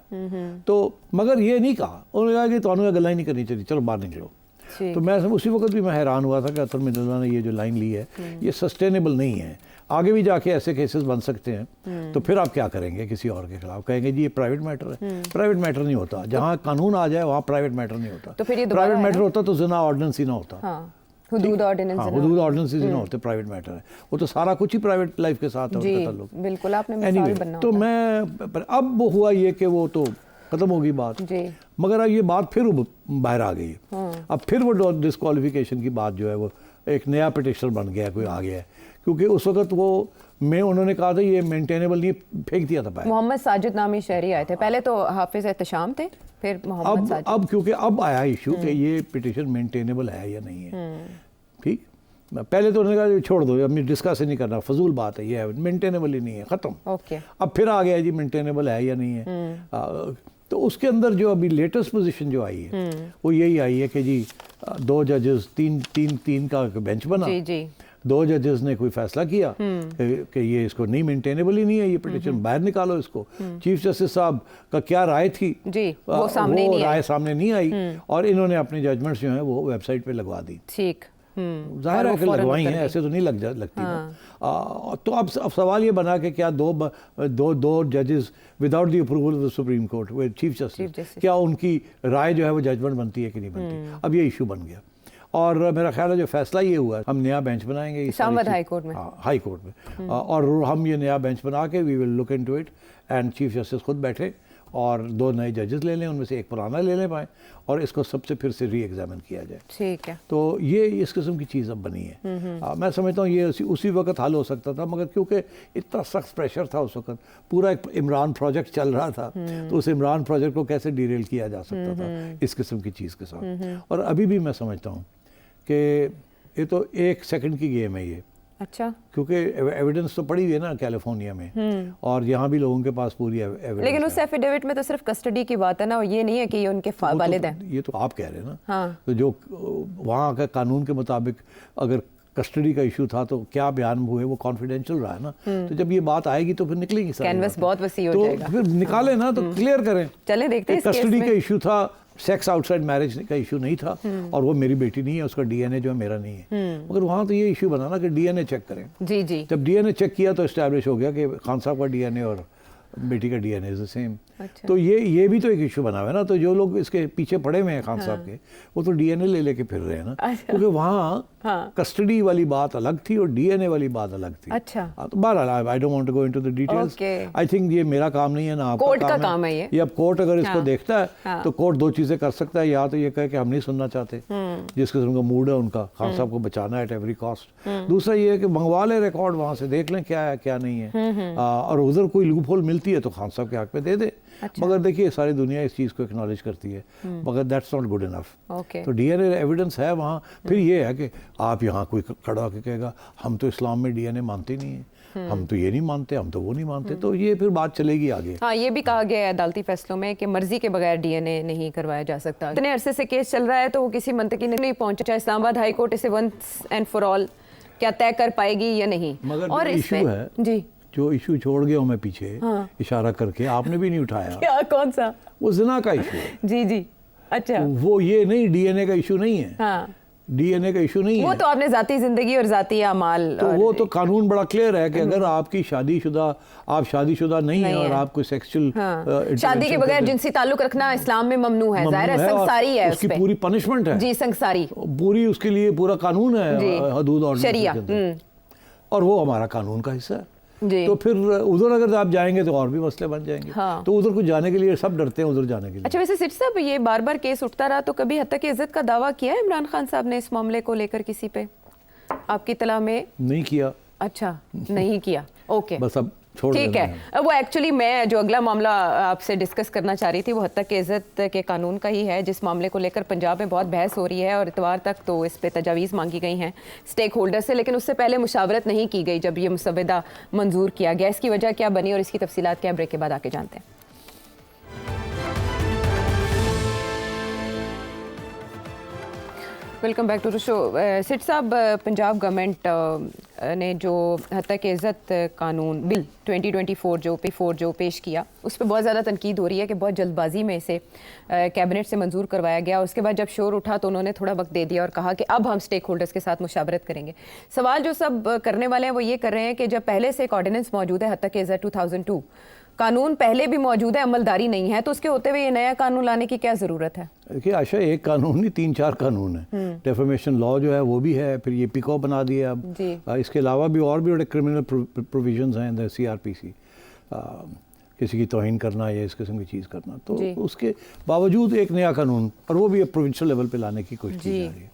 तो मगर ये नहीं कहा, उन्होंने कहा कि तो गल्ला ही नहीं करनी चाहिए, चलो बाहर निकलो। तो मैं उसी वक्त भी मैं हैरान हुआ था कि अतर मिर्ज़ा ने ये जो लाइन ली है ये सस्टेनेबल नहीं है, आगे भी जाके ऐसे केसेस बन सकते हैं। तो फिर आप क्या करेंगे किसी और के खिलाफ, कहेंगे जी ये प्राइवेट मैटर है। प्राइवेट मैटर नहीं होता, जहाँ कानून आ जाए वहाँ प्राइवेट मैटर नहीं होता। तो फिर ये प्राइवेट मैटर होता तो जिना ऑर्डिनेंस ही ना होता, हुदूद ऑर्डिनेंस ही ना होते, प्राइवेट मैटर है वो, तो सारा कुछ ही प्राइवेट लाइफ के साथ है ताल्लुक। बिल्कुल, आपने मिसाल बनना तो मैं अब वो हुआ ये कि वो तो खत्म होगी बात जी। मगर अब ये बात फिर बाहर आ गई है। अब फिर वो डिस्क्वालिफिकेशन की बात जो है वो एक नया पिटिशनर बन गया, कोई आ गया है, क्योंकि उस वक्त वो उन्होंने कहा था ये मेंटेनेबल नहीं, फेंक दिया था बाहर। मोहम्मद साजिद नामी शहरी आए थे, पहले तो हाफिज एहतशाम थे, फिर मोहम्मद साजिद। अब क्योंकि अब आया इशू कि ये पिटिशन मेंटेनेबल है या नहीं है, ठीक। पहले तो उन्होंने कहा छोड़ दो, अब डिस्कस नहीं करना, फजूल बात है, ये है मेंटेनेबल ही नहीं है, ख़त्म। ओके, अब फिर आ गया जी मेंटेनेबल है या नहीं है। तो उसके अंदर जो अभी लेटेस्ट पोजीशन जो आई है वो यही आई है कि जी 2 जजेस तीन का बेंच बना जी, जी। 2 जजेस ने कोई फैसला किया कि ये इसको नहीं मेंटेनेबल ही नहीं है, ये पिटिशन बाहर निकालो इसको। चीफ जस्टिस साहब का क्या राय थी जी, वो राय सामने नहीं आई, और इन्होंने अपनी जजमेंट्स जो है वो वेबसाइट पे लगवा दी। ठीक, जाहिर है कि लगवाई है, ऐसे तो नहीं लगती ना। तो अब सवाल ये बना कि क्या दो जजेस without the approval of the supreme court way chief justice, क्या उनकी राय जो है वो जजमेंट बनती है कि नहीं बनती। अब ये इशू बन गया, और मेरा ख्याल है जो फैसला ये हुआ है हम नया बेंच बनाएंगे इस्लामाबाद हाई कोर्ट में, हाई कोर्ट में, और हम ये नया बेंच बना के we will look into it, and chief justice खुद बैठे और 2 नए जजेस ले लें, उनमें से एक पुराना ले लें पाए, और इसको सबसे फिर से री एग्जामिन किया जाए। ठीक है, तो ये इस किस्म की चीज़ अब बनी है। मैं समझता हूँ ये उसी वक्त हल हो सकता था, मगर क्योंकि इतना सख्त प्रेशर था उस वक्त, पूरा एक इमरान प्रोजेक्ट चल रहा था, तो उस इमरान प्रोजेक्ट को कैसे डीरेल किया जा सकता था इस किस्म की चीज़ के साथ। और अभी भी मैं समझता हूँ कि ये तो 1 सेकंड की गेम है ये। अच्छा, क्योंकि एविडेंस तो पड़ी हुई है ना कैलिफोर्निया में, और यहाँ भी लोगों के पास पूरी एविडेंस। लेकिन उस एफिडेविट में तो सिर्फ कस्टडी की बात है ना, और ये नहीं है कि ये उनके वालिद हैं। ये तो आप कह रहे हैं ना। हाँ। तो जो वहाँ का कानून के मुताबिक अगर कस्टडी का इशू था तो क्या बयान हुए वो कॉन्फिडेंशियल रहा है ना। तो जब ये बात आएगी तो फिर निकलेगी, कैनवस बहुत वसी हो जाएगा, तो फिर निकाले ना, तो क्लियर करें। चले देखते हैं। कस्टडी का इशू था, सेक्स आउटसाइड मैरिज का इशू नहीं था, और वो मेरी बेटी नहीं है, उसका डीएनए जो है मेरा नहीं है। मगर वहाँ तो ये इशू बना ना कि डीएनए चेक करें। जी जी, जब डीएनए चेक किया तो एस्टैब्लिश हो गया कि खान साहब का डीएनए और बेटी का डीएनए इज द सेम। अच्छा। तो ये भी तो एक इशू बना हुआ है ना। तो जो लोग इसके पीछे पड़े हुए हैं खान साहब के, वो तो डीएनए ले लेके फिर रहे हैं ना। अच्छा। क्योंकि वहाँ हाँ। कस्टडी वाली बात अलग थी और डीएनए वाली बात अलग थी। अच्छा। तो बहरहाल I don't want to go into the details. Okay. I think ये मेरा काम नहीं है ना आपका कोर्ट का काम है ये। अब कोर्ट अगर इसको हाँ। देखता है हाँ। तो कोर्ट दो चीज़ें कर सकता है, या तो ये कहे कि हम नहीं सुनना चाहते, जिस किस्म का मूड है उनका, खान साहब को बचाना है एट एवरी कॉस्ट। दूसरा ये है कि मंगवा ले रिकॉर्ड वहाँ से, देख लें क्या है क्या नहीं है, और उधर कोई लूप होल मिलती है तो खान साहब के हक में दे दे। अच्छा। मगर देखिए सारी दुनिया इस चीज़ को एक्नॉलेज करती है, मगर that's not good enough. Okay. तो डीएनए एविडेंस है वहाँ। फिर ये है कि आप यहाँ कोई खड़ा होकर कहेगा हम तो इस्लाम में डीएनए मानते नहीं है, हम तो ये नहीं मानते, हम तो वो नहीं मानते, तो ये फिर बात चलेगी आगे। हाँ, ये भी कहा गया है अदालती फैसलों में कि मर्जी के बगैर डीएनए नहीं करवाया जा सकता। इतने अरसे से केस चल रहा है तो वो किसी मंतकी नहीं पहुंचा। इस्लामाबाद हाई कोर्ट इसे वंस एंड फॉर ऑल क्या तय कर पाएगी या नहीं। मगर और इशू है जी, जो इशू छोड़ गया हूँ मैं पीछे, हाँ। इशारा करके, आपने भी नहीं उठाया। क्या, कौन सा? वो जिना का इशू है। जी जी, अच्छा। वो ये नहीं, डीएनए का इशू नहीं है। हाँ, डीएनए का इशू नहीं वो है। तो आपने जाती जिंदगी और जाती अमाल, तो वो तो कानून बड़ा क्लियर है कि अगर आपकी आप शादीशुदा नहीं है और आप कोई सेक्सुअल शादी के बगैर जिनसी ताल्लुक रखना इस्लाम में ममनू है, जाहिर है, संसारी है, उसकी पूरी पनिशमेंट है जी, संसारी पूरी, उसके लिए पूरा कानून है, हदूद और शरिया, और वो हमारा कानून का हिस्सा है। जी। तो फिर उधर अगर आप जाएंगे तो और भी मसले बन जाएंगे। हाँ। तो उधर कुछ जाने के लिए सब डरते हैं, उधर जाने के लिए। अच्छा, वैसे सिट साहब, ये बार बार केस उठता रहा तो कभी हद तक इज्जत का दावा किया है इमरान खान साहब ने इस मामले को लेकर किसी पे, आपकी तला में? नहीं किया। अच्छा, नहीं किया, ओके, बस अब छोड़ ठीक देना है। वो एक्चुअली मैं जो अगला मामला आपसे डिस्कस करना चाह रही थी वो हद तक के इज्जत के कानून का ही है, जिस मामले को लेकर पंजाब में बहुत बहस हो रही है और इतवार तक तो इस पे तजावीज़ मांगी गई हैं स्टेक होल्डर से, लेकिन उससे पहले मुशावरत नहीं की गई जब ये मुसवदा मंजूर किया गया। इसकी वजह क्या बनी और इसकी तफसीलात क्या, ब्रेक के बाद आके जानते हैं। Welcome back to the show. सिट साहब, पंजाब गवर्नमेंट ने जो हद तक इज़्ज़त कानून बिल 2024 जो पेश किया, उस पर बहुत ज़्यादा तनकीद हो रही है कि बहुत जल्दबाजी में इसे कैबिनेट से मंजूर करवाया गया। उसके बाद जब शोर उठा तो उन्होंने थोड़ा वक्त दे दिया और कहा कि अब हम स्टेक होल्डर्स के साथ मुशावरत करेंगे। सवाल जो सब करने वाले हैं वो ये कर रहे हैं कि जब पहले से एक ऑर्डिनेंस मौजूद है, हद तक इज़्ज़त 2002 कानून पहले भी मौजूद है, अमलदारी नहीं है, तो उसके होते हुए ये नया कानून लाने की क्या ज़रूरत है? देखिए आशा, एक कानून नहीं 3-4 कानून है। डेफेमेशन लॉ जो है वो भी है, फिर ये पिको बना दिया अब। इसके अलावा भी और भी बड़े क्रिमिनल प्रोविजंस हैं इन सीआरपीसी, किसी की तौहीन करना या इस किस्म की चीज़ करना। तो उसके बावजूद एक नया कानून, और वो भी अब प्रोविंशियल लेवल पे लाने की कोशिश की जा रही है।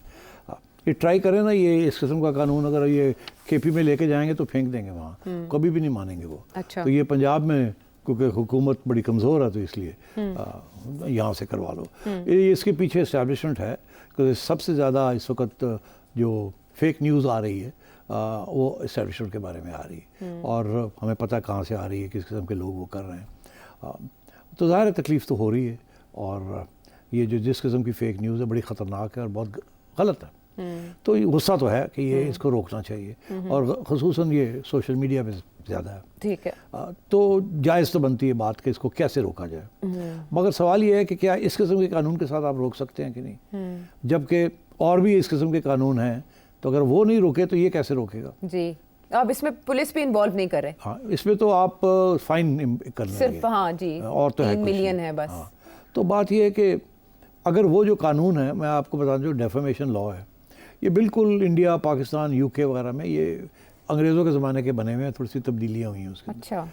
ये ट्राई करें ना, ये इस किस्म का कानून अगर ये केपी में लेके जाएंगे तो फेंक देंगे वहाँ, कभी भी नहीं मानेंगे वो। अच्छा। तो ये पंजाब में क्योंकि हुकूमत बड़ी कमज़ोर है तो इसलिए यहाँ से करवा लो। इसके पीछे इस्टेब्लिशमेंट है, क्योंकि सबसे ज़्यादा इस वक्त जो फेक न्यूज़ आ रही है वो इस्टेब्लिशमेंट के बारे में आ रही है, और हमें पता है कहाँ से आ रही है, किस किस्म के लोग वो कर रहे हैं। तो ज़ाहिर तकलीफ़ तो हो रही है, और ये जो जिस किस्म की फ़ेक न्यूज़ है बड़ी ख़तरनाक है और बहुत गलत है। तो गुस्सा तो है कि ये इसको रोकना चाहिए, और ख़ुसूसन ये सोशल मीडिया पे ज़्यादा है। ठीक है। तो जायज़ तो बनती है बात कि इसको कैसे रोका जाए, मगर सवाल ये है कि क्या इस किस्म के कानून के साथ आप रोक सकते हैं कि नहीं, जबकि और भी इस किस्म के कानून हैं, तो अगर वो नहीं रोके तो ये कैसे रोकेगा? जी, अब इसमें पुलिस भी इन्वॉल्व नहीं कर रहे। हाँ, इसमें तो आप फाइन कर लेंगे सिर्फ, हाँ जी, और तो 3 मिलियन है बस। हाँ, तो बात ये है कि अगर वो जो कानून है, मैं आपको बता दूं, जो डेफेमेशन लॉ है, ये बिल्कुल इंडिया, पाकिस्तान, यूके वगैरह में ये अंग्रेज़ों के ज़माने के बने हुए हैं, थोड़ी सी तब्दीलियाँ हुई हैं उसकी। अच्छा।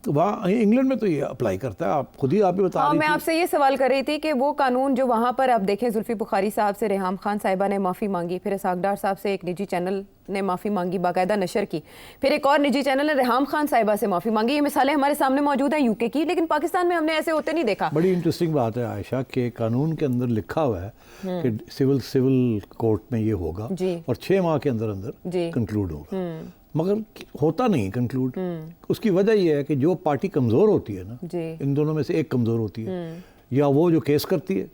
तो वहाँ इंग्लैंड में तो ये अप्लाई करता है, आप खुद ही आप भी बता रही थी। मैं आपसे ये सवाल कर रही थी कि वो कानून जो वहाँ पर आप देखें, जुल्फी बुखारी साहब से रेहाम खान साहिबा ने माफ़ी मांगी, फिर इसाकडार साहब से एक निजी चैनल ने माफ़ी मांगी, बाकायदा नशर की, फिर एक और निजी चैनल ने रेहाम खान साहिबा से माफ़ी मांगी। ये मिसालें हमारे सामने मौजूद हैं यूके की, लेकिन पाकिस्तान में हमने ऐसे होते नहीं देखा। बड़ी इंटरेस्टिंग बात है आयशा के कानून के अंदर लिखा हुआ है कि सिविल कोर्ट में ये होगा और 6 माह के अंदर अंदर कंक्लूड होगा, मगर होता नहीं कंक्लूड। उसकी वजह यह है कि जो पार्टी कमज़ोर होती है ना, इन दोनों में से एक कमज़ोर होती है, या वो जो केस करती है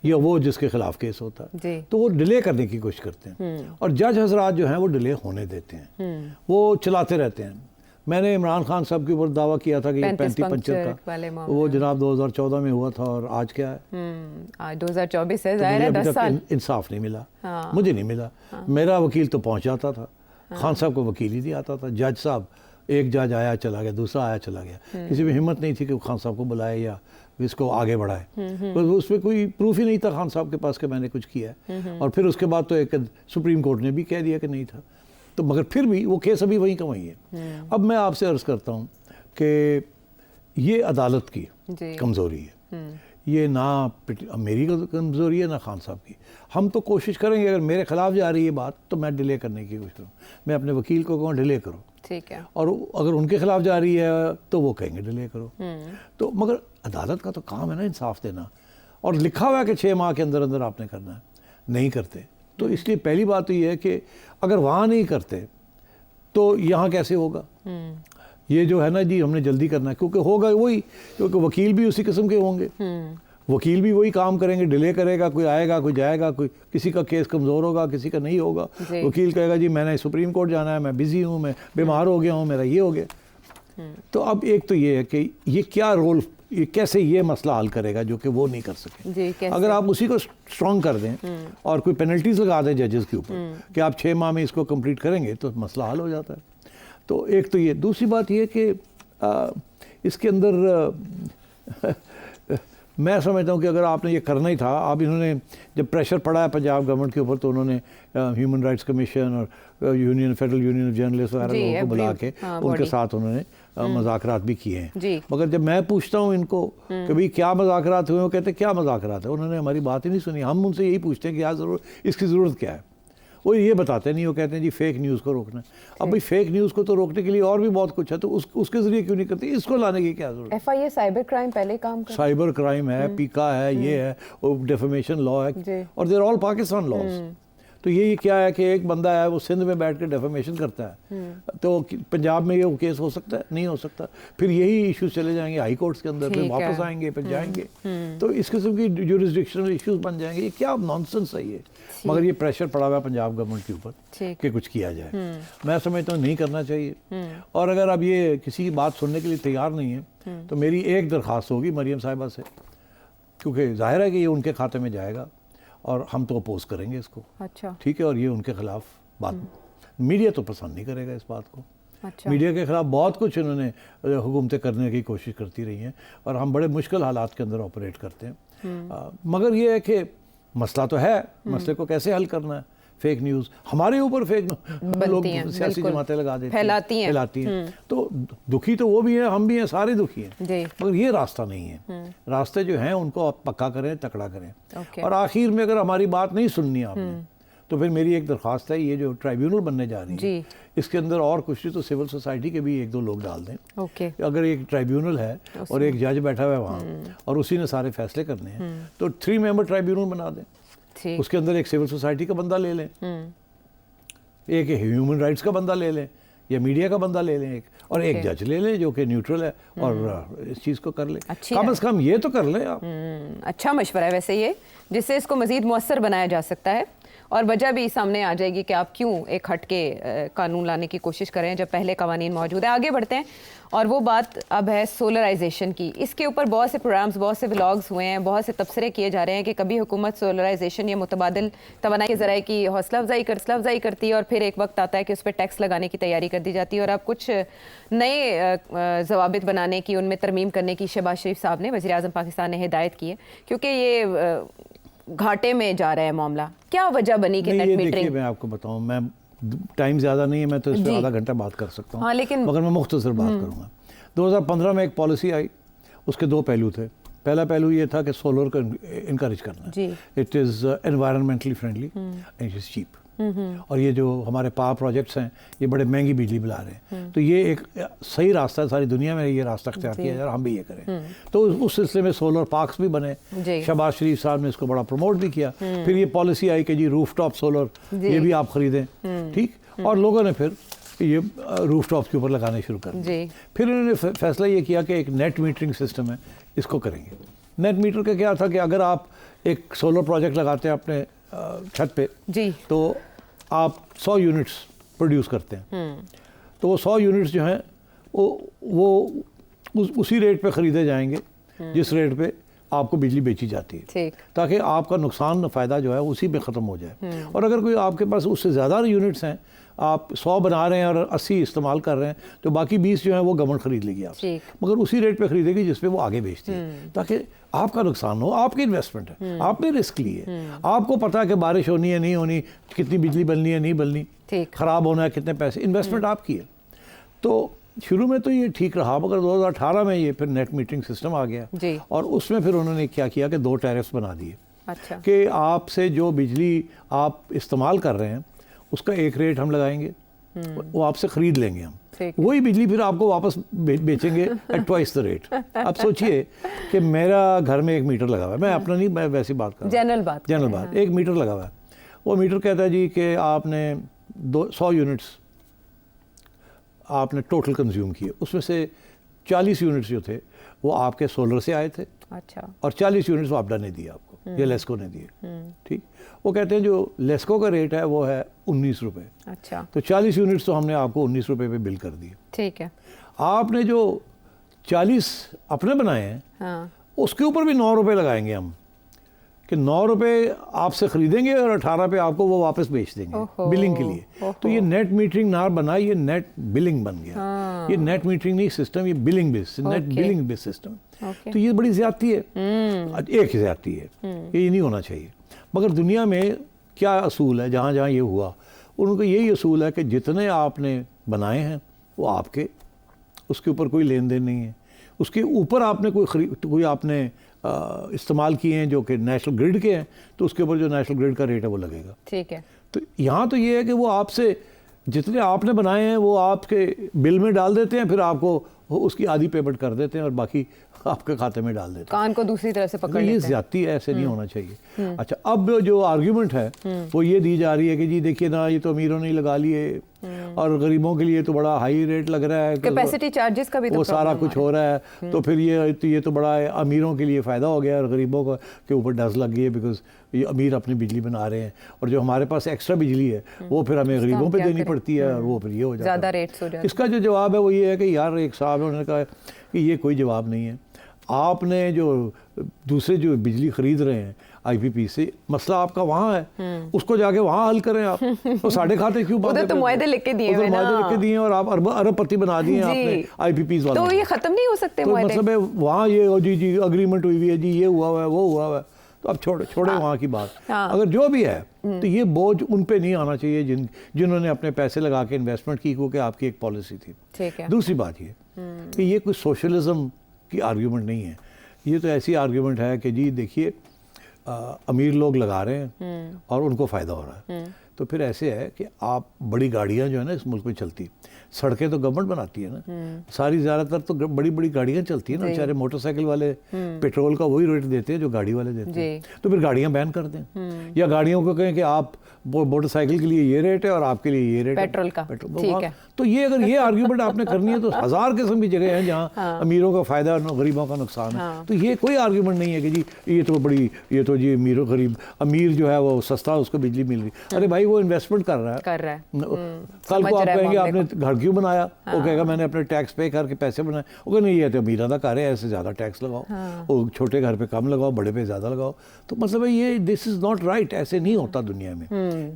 या वो जिसके खिलाफ केस होता है, तो वो डिले करने की कोशिश करते हैं, और जज हजरात जो हैं वो डिले होने देते हैं, वो चलाते रहते हैं। मैंने इमरान खान साहब के ऊपर दावा किया था कि ये 35 पंचर का वो जनाब 2014 में हुआ था, और आज क्या है, आज 2024 है, ज़ाहिर है 10 साल इंसाफ नहीं मिला। मुझे नहीं मिला। मेरा वकील तो पहुंच जाता था, खान साहब को वकील ही नहीं आता था, जज साहब एक जज आया चला गया, दूसरा आया चला गया, किसी में हिम्मत नहीं थी कि खान साहब को बुलाए या इसको आगे बढ़ाए। बस उसमें कोई प्रूफ ही नहीं था खान साहब के पास कि मैंने कुछ किया है। और फिर उसके बाद तो एक सुप्रीम कोर्ट ने भी कह दिया कि नहीं था, तो मगर फिर भी वो केस अभी वहीं का वहीं है। अब मैं आपसे अर्ज़ करता हूँ कि ये अदालत की कमज़ोरी है, ये ना मेरी कमज़ोरी है ना खान साहब की। हम तो कोशिश करेंगे, अगर मेरे ख़िलाफ़ जा रही है बात तो मैं डिले करने की कोशिश करूँ, मैं अपने वकील को कहूँ डिले करो, ठीक है, और अगर उनके खिलाफ जा रही है तो वो कहेंगे डिले करो। तो मगर अदालत का तो काम है ना इंसाफ देना, और लिखा हुआ है कि 6 माह के अंदर अंदर आपने करना है, नहीं करते। तो इसलिए पहली बात तो ये है कि अगर वहाँ नहीं करते तो यहाँ कैसे होगा। ये जो है ना जी, हमने जल्दी करना है, क्योंकि होगा वही, क्योंकि वकील भी उसी किस्म के होंगे, वकील भी वही काम करेंगे, डिले करेगा, कोई आएगा कोई जाएगा, कोई किसी का केस कमज़ोर होगा किसी का नहीं होगा। वकील कहेगा जी मैंने सुप्रीम कोर्ट जाना है, मैं बिज़ी हूँ, मैं बीमार हो गया हूँ, मेरा ये हो गया। तो अब एक तो ये है कि ये क्या रोल, ये कैसे ये मसला हल करेगा जो कि वो नहीं कर सके। अगर आप उसी को स्ट्रॉन्ग कर दें और कोई पेनल्टीज लगा दें जजेस के ऊपर कि आप 6 माह में इसको कंप्लीट करेंगे तो मसला हल हो जाता है। तो एक तो ये, दूसरी बात ये कि इसके अंदर मैं समझता हूँ कि अगर आपने ये करना ही था, आप इन्होंने जब प्रेशर पड़ा है पंजाब गवर्नमेंट के ऊपर तो उन्होंने ह्यूमन राइट्स कमीशन और union federal union of journalist वगैरह लोगों को बुला के उनके साथ उन्होंने मुज़ाकरात भी किए हैं। मगर जब मैं पूछता हूँ इनको कि भाई क्या मुज़ाकरात हुए, वो कहते क्या मुज़ाकरात है, उन्होंने हमारी बात ही नहीं सुनी। हम उनसे यही पूछते हैं कि यार इसकी ज़रूरत क्या है, वो ये बताते नहीं, वो कहते हैं जी फेक न्यूज़ को रोकना है। अब भाई फेक न्यूज़ को तो रोकने के लिए और भी बहुत कुछ है, तो उसके ज़रिए क्यों नहीं करते, इसको लाने की क्या ज़रूरत है। FIA साइबर क्राइम पहले काम कर, साइबर क्राइम है, पीका है, ये है, और डेफेमेशन लॉ है, और देयर ऑल पाकिस्तान लॉज। तो ये क्या है कि एक बंदा है वो सिंध में बैठ कर डेफेमेशन करता है, तो पंजाब में ये केस हो सकता है, नहीं हो सकता। फिर यही इश्यूज चले जाएंगे हाई कोर्ट्स के अंदर, फिर वापस आएंगे, फिर जाएंगे, तो इस किस्म की ज्यूरिसडिक्शनल इश्यूज बन जाएंगे। ये क्या नॉनसेंस है ये। मगर ये प्रेशर पड़ा हुआ है पंजाब गवर्नमेंट के ऊपर कि कुछ किया जाए। मैं समझता हूँ नहीं करना चाहिए। और अगर अब ये किसी की बात सुनने के लिए तैयार नहीं है तो मेरी एक दरख्वास्त होगी मरियम साहिबा से, क्योंकि जाहिर है कि ये उनके खाते में जाएगा और हम तो अपोज करेंगे इसको। अच्छा, ठीक है, और ये उनके खिलाफ बात, मीडिया तो पसंद नहीं करेगा इस बात को। अच्छा। मीडिया के खिलाफ बहुत कुछ इन्होंने हुकूमतें करने की कोशिश करती रही हैं और हम बड़े मुश्किल हालात के अंदर ऑपरेट करते हैं। मगर ये है कि मसला तो है, मसले को कैसे हल करना है। फेक न्यूज़ हमारे ऊपर फेक लोग सियासी जमातें लगा देती हैं, फैलाती हैं। तो दुखी तो वो भी है, हम भी हैं, सारे दुखी हैं, मगर ये रास्ता नहीं है। रास्ते जो हैं उनको आप पक्का करें, तकड़ा करें। और आखिर में अगर हमारी बात नहीं सुननी आपने तो फिर मेरी एक दरख्वास्त है, ये जो ट्राइब्यूनल बनने जा रही है इसके अंदर और कुछ नहीं तो सिविल सोसाइटी के भी 1-2 लोग डाल दें। अगर एक ट्राइब्यूनल है और एक जज बैठा हुआ है वहाँ और उसी ने सारे फैसले करने हैं तो 3 मेंबर ट्राइब्यूनल बना दें। उसके अंदर एक सिविल सोसाइटी का बंदा ले लें, एक ह्यूमन राइट्स का बंदा ले लें, या मीडिया का बंदा ले लें एक, और एक जज ले लें जो कि न्यूट्रल है और इस चीज़ को कर ले। कम से कम ये तो कर लें आप। अच्छा मशवरा है वैसे ये, जिससे इसको मज़ीद मुअस्सर बनाया जा सकता है और वजह भी सामने आ जाएगी कि आप क्यों एक हट के कानून लाने की कोशिश करें जब पहले कवानीन मौजूद है। आगे बढ़ते हैं और वो बात अब है सोलराइजेशन की। इसके ऊपर बहुत से प्रोग्राम्स, बहुत से व्लॉग्स हुए हैं, बहुत से तबसरे किए जा रहे हैं कि कभी हुकूमत सोलराइजेशन या मुतबादिल तवानाई के ज़राए की हौसला अफजाई करती है और फिर एक वक्त आता है कि उस पर टैक्स लगाने की तैयारी कर दी जाती है। और अब कुछ नए ज़वाबित बनाने की, उनमें तरमीम करने की शहबाज शरीफ साहब ने, वज़ीर आज़म पाकिस्तान ने हिदायत की है, क्योंकि ये घाटे में जा रहा है मामला। क्या वजह बनी कि नेट मीटरिंग? मैं आपको बताऊं, मैं टाइम ज़्यादा नहीं है, मैं तो इस पर आधा घंटा बात कर सकता हूँ। हाँ, लेकिन मगर मैं मुख्तसर बात करूँगा। 2015 में एक पॉलिसी आई, उसके 2 पहलू थे। पहला पहलू ये था कि सोलर को इनकरेज करना, it is environmentally friendly and it is cheap. और ये जो हमारे पावर प्रोजेक्ट्स हैं ये बड़े महंगी बिजली बुला रहे हैं, तो ये एक सही रास्ता है, सारी दुनिया में ये रास्ता अख्तियार किया जाए, हम भी ये करें। तो उस सिलसिले में सोलर पार्क्स भी बने, शहबाज शरीफ साहब ने इसको बड़ा प्रमोट भी किया। फिर ये पॉलिसी आई कि जी रूफटॉप सोलर ये भी आप खरीदें, ठीक, और लोगों ने फिर ये रूफटॉप के ऊपर लगाने शुरू कर दिए। फिर इन्होंने फैसला ये किया कि एक नेट मीटरिंग सिस्टम है, इसको करेंगे। नेट मीटर का क्या था कि अगर आप एक सोलर प्रोजेक्ट लगाते हैं अपने छत पे तो आप 100 यूनिट्स प्रोड्यूस करते हैं, तो वो 100 यूनिट्स जो हैं वो उसी रेट पे ख़रीदे जाएंगे जिस रेट पे आपको बिजली बेची जाती है, ठीक। ताकि आपका नुकसान फ़ायदा जो है उसी में ख़त्म हो जाए। और अगर कोई आपके पास उससे ज़्यादा यूनिट्स हैं, आप 100 बना रहे हैं और 80 इस्तेमाल कर रहे हैं, तो बाकी 20 जो है वो गवर्नमेंट खरीद लेगी आपसे, मगर उसी रेट पे खरीदेगी जिस पे वो आगे बेचती है, ताकि आपका नुकसान हो। आपकी इन्वेस्टमेंट है, आपने रिस्क ली है, आपको पता है कि बारिश होनी है नहीं होनी, कितनी बिजली बननी है नहीं बननी, ख़राब होना है कितने पैसे, इन्वेस्टमेंट आपकी है। तो शुरू में तो ये ठीक रहा, मगर 2018 में ये फिर नेट मीटरिंग सिस्टम आ गया और उसमें फिर उन्होंने क्या किया कि 2 टैरिफ्स बना दिए। अच्छा। कि आपसे जो बिजली आप इस्तेमाल कर रहे हैं उसका एक रेट हम लगाएंगे, वो आपसे ख़रीद लेंगे हम, वही बिजली फिर आपको वापस बेचेंगे एट ट्वाइस द रेट। अब सोचिए कि मेरा घर में 1 मीटर लगा हुआ है, मैं अपना नहीं, मैं वैसी बात कर रहा हूँ, जनरल बात, 1 मीटर लगा हुआ है। वो मीटर कहता है जी कि आपने 100 यूनिट्स आपने टोटल कंज्यूम किए, उसमें से 40 यूनिट्स जो थे वो आपके सोलर से आए थे। अच्छा। और 40 यूनिट्स वापडा ने दिए आपको या लेस्को ने दिए। ठीक। वो कहते हैं जो लेस्को का रेट है वो है 19 रुपये। अच्छा। तो 40 यूनिट्स तो हमने आपको 19 रुपये पे बिल कर दिए। ठीक है। आपने जो 40 अपने बनाए हैं, हाँ, उसके ऊपर भी 9 रुपये लगाएंगे हम, कि 9 रुपये आपसे खरीदेंगे और 18 पे आपको वो वापस बेच देंगे बिलिंग के लिए। तो ये नेट मीटरिंग ना बना, ये नेट बिलिंग बन गया। हाँ। ये नेट मीटरिंग नहीं सिस्टम, ये billing base, net billing base system. तो ये बड़ी ज्यादती है, एक ज्यादती है, ये नहीं होना चाहिए। मगर दुनिया में क्या असूल है, जहाँ जहाँ ये हुआ उनको यही असूल है कि जितने आपने बनाए हैं वो आपके, उसके ऊपर कोई लेन देन नहीं है। उसके ऊपर आपने कोई आपने इस्तेमाल किए हैं जो कि नेशनल ग्रिड के हैं, तो उसके ऊपर जो नेशनल ग्रिड का रेट है वो लगेगा। ठीक है। तो यहाँ तो ये है कि वो आपसे जितने आपने बनाए हैं वो आपके बिल में डाल देते हैं, फिर आपको उसकी आधी पेमेंट कर देते हैं और बाकी आपके खाते में डाल देते हैं। कान को दूसरी तरह से पकड़ लेते हैं। ये ज्यादती है, ऐसे नहीं होना चाहिए। अच्छा, अब जो आर्ग्यूमेंट है वो ये दी जा रही है कि जी देखिए ना, ये तो अमीरों ने लगा लिए और गरीबों के लिए तो बड़ा हाई रेट लग रहा है, कैपेसिटी चार्जेस का भी तो वो सारा कुछ हो रहा है। तो फिर ये तो बड़ा अमीरों के लिए फ़ायदा हो गया और गरीबों के ऊपर डज लग गई है, बिकॉज ये अमीर अपनी बिजली बना रहे हैं और जो हमारे पास एक्स्ट्रा बिजली है वो फिर हमें गरीबों पे देनी पड़ती है और वो फिर ये हो जाता है, ज़्यादा रेट्स हो जाते हैं। इसका जो जवाब है वो ये है कि यार, एक साहब है, उन्होंने कहा कि ये कोई जवाब नहीं है। आपने जो दूसरे जो बिजली खरीद रहे हैं आईपीपी से, मसला आपका वहाँ है, उसको जाके वहाँ हल करें आप। तो साढ़े खाते क्यों तो मुआहदे लिख के दिए हैं, मुआहदे लिख के दिए और आप अरबपति बना दिए आपने आईपीपी वाले। तो ये खत्म नहीं हो सकते मुआहदे? मतलब है वहाँ ये जी अग्रीमेंट हुई हुई है जी, ये हुआ हुआ है वो हुआ हुआ है, तो अब छोड़े वहाँ की बात। अगर जो भी है तो ये बोझ उन पे नहीं आना चाहिए जिन्होंने अपने पैसे लगा के इन्वेस्टमेंट की, क्योंकि आपकी एक पॉलिसी थी। ठीक है। दूसरी बात ये कि ये कोई सोशलिज्म की आर्ग्यूमेंट नहीं है, ये तो ऐसी आर्ग्यूमेंट है कि जी देखिए अमीर लोग लगा रहे हैं और उनको फ़ायदा हो रहा है। तो फिर ऐसे है कि आप बड़ी गाड़ियां जो है ना इस मुल्क में चलती, सड़कें तो गवर्नमेंट बनाती है ना सारी, ज़्यादातर तो बड़ी बड़ी गाड़ियां चलती है ना, बेचारे मोटरसाइकिल वाले पेट्रोल का वही रेट देते हैं जो गाड़ी वाले देते हैं। तो फिर गाड़ियां बैन कर दें या गाड़ियों को कहें कि आप मोटरसाइकिल के लिए ये रेट है और आपके लिए ये रेट पेट्रोल का। ठीक है। तो ये अगर ये आर्ग्यूमेंट आपने करनी है तो 1000 किस्म की जगह हैं जहाँ अमीरों का फ़ायदा और गरीबों का नुकसान है। तो ये कोई आर्ग्यूमेंट नहीं है कि जी ये तो जी अमीरों गरीब, अमीर जो है वो सस्ता उसको बिजली मिल रही। अरे भाई, वो इन्वेस्टमेंट कर रहा है। कल को आप कहेंगे आपने घर क्यों बनाया, वो कहेगा मैंने अपने टैक्स पे करके पैसे बनाए। वो कहें नहीं, ये तो अमीरों का घर है, ऐसे ज़्यादा टैक्स लगाओ, वो छोटे घर पे कम लगाओ, बड़े पे ज़्यादा लगाओ। तो मतलब ये दिस इज़ नॉट राइट, ऐसे नहीं होता दुनिया में।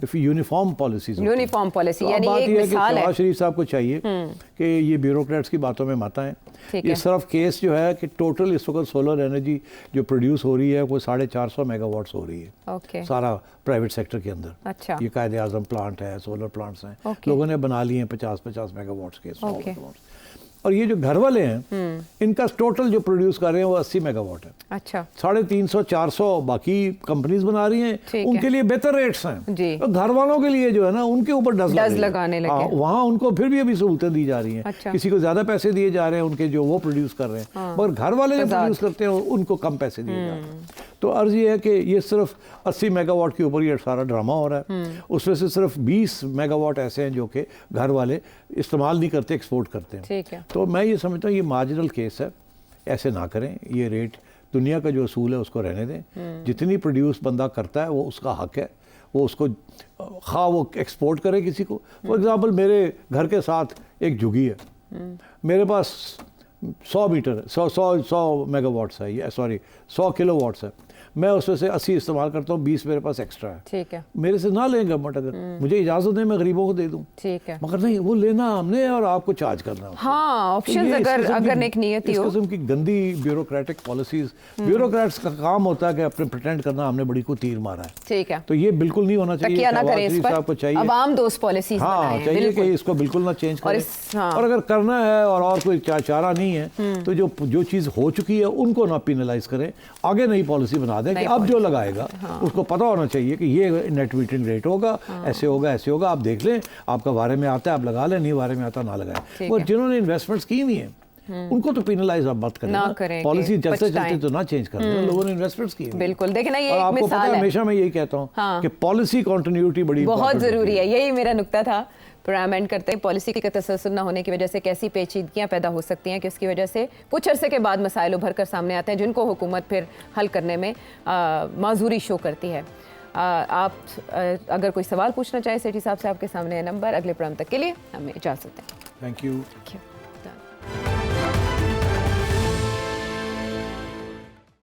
इफ यूनिफॉर्म पॉलिसी यानी एक मिसाल है। शरीफ साहब को चाहिए कि ये ब्यूरोक्रेट्स की बातों में मत आए। ये सिर्फ केस जो है कि टोटल इस वक्त सोलर एनर्जी जो प्रोड्यूस हो रही है वो 450 मेगावाट्स हो रही है सारा प्राइवेट सेक्टर के अंदर। अच्छा। ये कायदे आज़म प्लांट है, सोलर प्लांट्स हैं, लोगों ने बना लिए हैं 50-50 मेगावाट्स के, 100 मेगावाट्स। और ये जो घर वाले हैं इनका टोटल जो प्रोड्यूस कर रहे हैं वो 80 मेगावाट है। अच्छा। 350-400 बाकी कंपनीज बना रही हैं, उनके लिए बेहतर रेट्स हैं जी। तो घर वालों के लिए जो है ना उनके ऊपर डज लगाने लगे। वहाँ उनको फिर भी अभी सहूलतें दी जा रही हैं। अच्छा। किसी को ज्यादा पैसे दिए जा रहे हैं उनके जो वो प्रोड्यूस कर रहे हैं, मगर घर वाले जो प्रोड्यूस करते हैं उनको कम पैसे दिए जा रहे हैं। तो अर्ज ये है कि ये सिर्फ 80 मेगावाट के ऊपर ये सारा ड्रामा हो रहा है। उसमें से सिर्फ 20 मेगावाट ऐसे हैं जो कि घर वाले इस्तेमाल नहीं करते, एक्सपोर्ट करते हैं। ठीक है। तो मैं ये समझता हूँ ये मार्जिनल केस है, ऐसे ना करें। ये रेट दुनिया का जो असूल है उसको रहने दें। जितनी प्रोड्यूस बंदा करता है वो उसका हक है, वो उसको खा वो एक्सपोर्ट करे किसी को। फॉर एग्ज़ाम्पल मेरे घर के साथ एक झुग्गी है, मेरे पास 100 मीटर 100 मेगावाट्स है, ये सॉरी 100 किलोवाट्स है, मैं उसमें से 80 इस्तेमाल करता हूँ, 20 मेरे पास एक्स्ट्रा है। ठीक है, मेरे से ना लें गवर्नमेंट, अगर मुझे इजाज़त दें मैं गरीबों को दे दूँ, ठीक है। मगर नहीं, वो लेना हमने और आपको चार्ज करना है। हाँ, तो ऑप्शंस ये इस अगर किस्म अगर की- नेक नियति इस हो। किस्म की गंदी ब्यूरोक्रेटिक पॉलिसीज, ब्यूरोक्रेट्स का काम होता है कि अपने प्रिटेंड करना हमने बड़ी को तीर मारा है, ठीक है, तो ये बिल्कुल नहीं होना चाहिए। तकिया ना शहबाज करे इस शरीफ पर। साहब को चाहिए, अवाम दोस्त पॉलिसीज हाँ बनाएं, चाहिए बिल्कुल। कि इसको बिल्कुल ना चेंज करें। हाँ। और अगर करना है और कोई चारा नहीं है तो जो चीज़ हो चुकी है उनको ना पिनलाइज करें, आगे नई पॉलिसी बना दें कि अब जो लगाएगा उसको पता होना चाहिए कि ये नेट मीटरिंग रेट होगा, ऐसे होगा, ऐसे होगा, आप देख लें, आपका बारे में आता है आप लगा लें, नहीं बारे में आता ना लगाएं। ठीक वो है। जिन्होंने इन्वेस्टमेंट्स की हुई हैं उनको तो पिनलाइज आप मत करें ना ना, करें पॉलिसी कि चलते पछताएं। चलते तो ना चेंज कर देना, लोगों ने इन्वेस्टमेंट्स की हैं। बिल्कुल, देखिए ना, ये और एक आपको पता मिसाल है, है। हमेशा मैं यही कहता हूँ हाँ। कि पॉलिसी कंटिन्यूटी बड़ी बहुत important होती ज़रूरी है, यही मेरा नुक्ता था। प्रोग्राम एंड करते हैं, पॉलिसी का तसल्सल न होने की वजह से कैसी पेचीदगियां पैदा हो सकती हैं कि उसकी वजह से कुछ अरसे के बाद मसाइल उभर कर सामने आते हैं जिनको हुकूमत फिर हल करने में माजूरी शो करती है। आप अगर कोई सवाल पूछना चाहें सेठी साहब से, आपके सामने है नंबर। अगले प्रोग्राम तक के लिए हमें इजाज़त दें। Thank you. Thank you.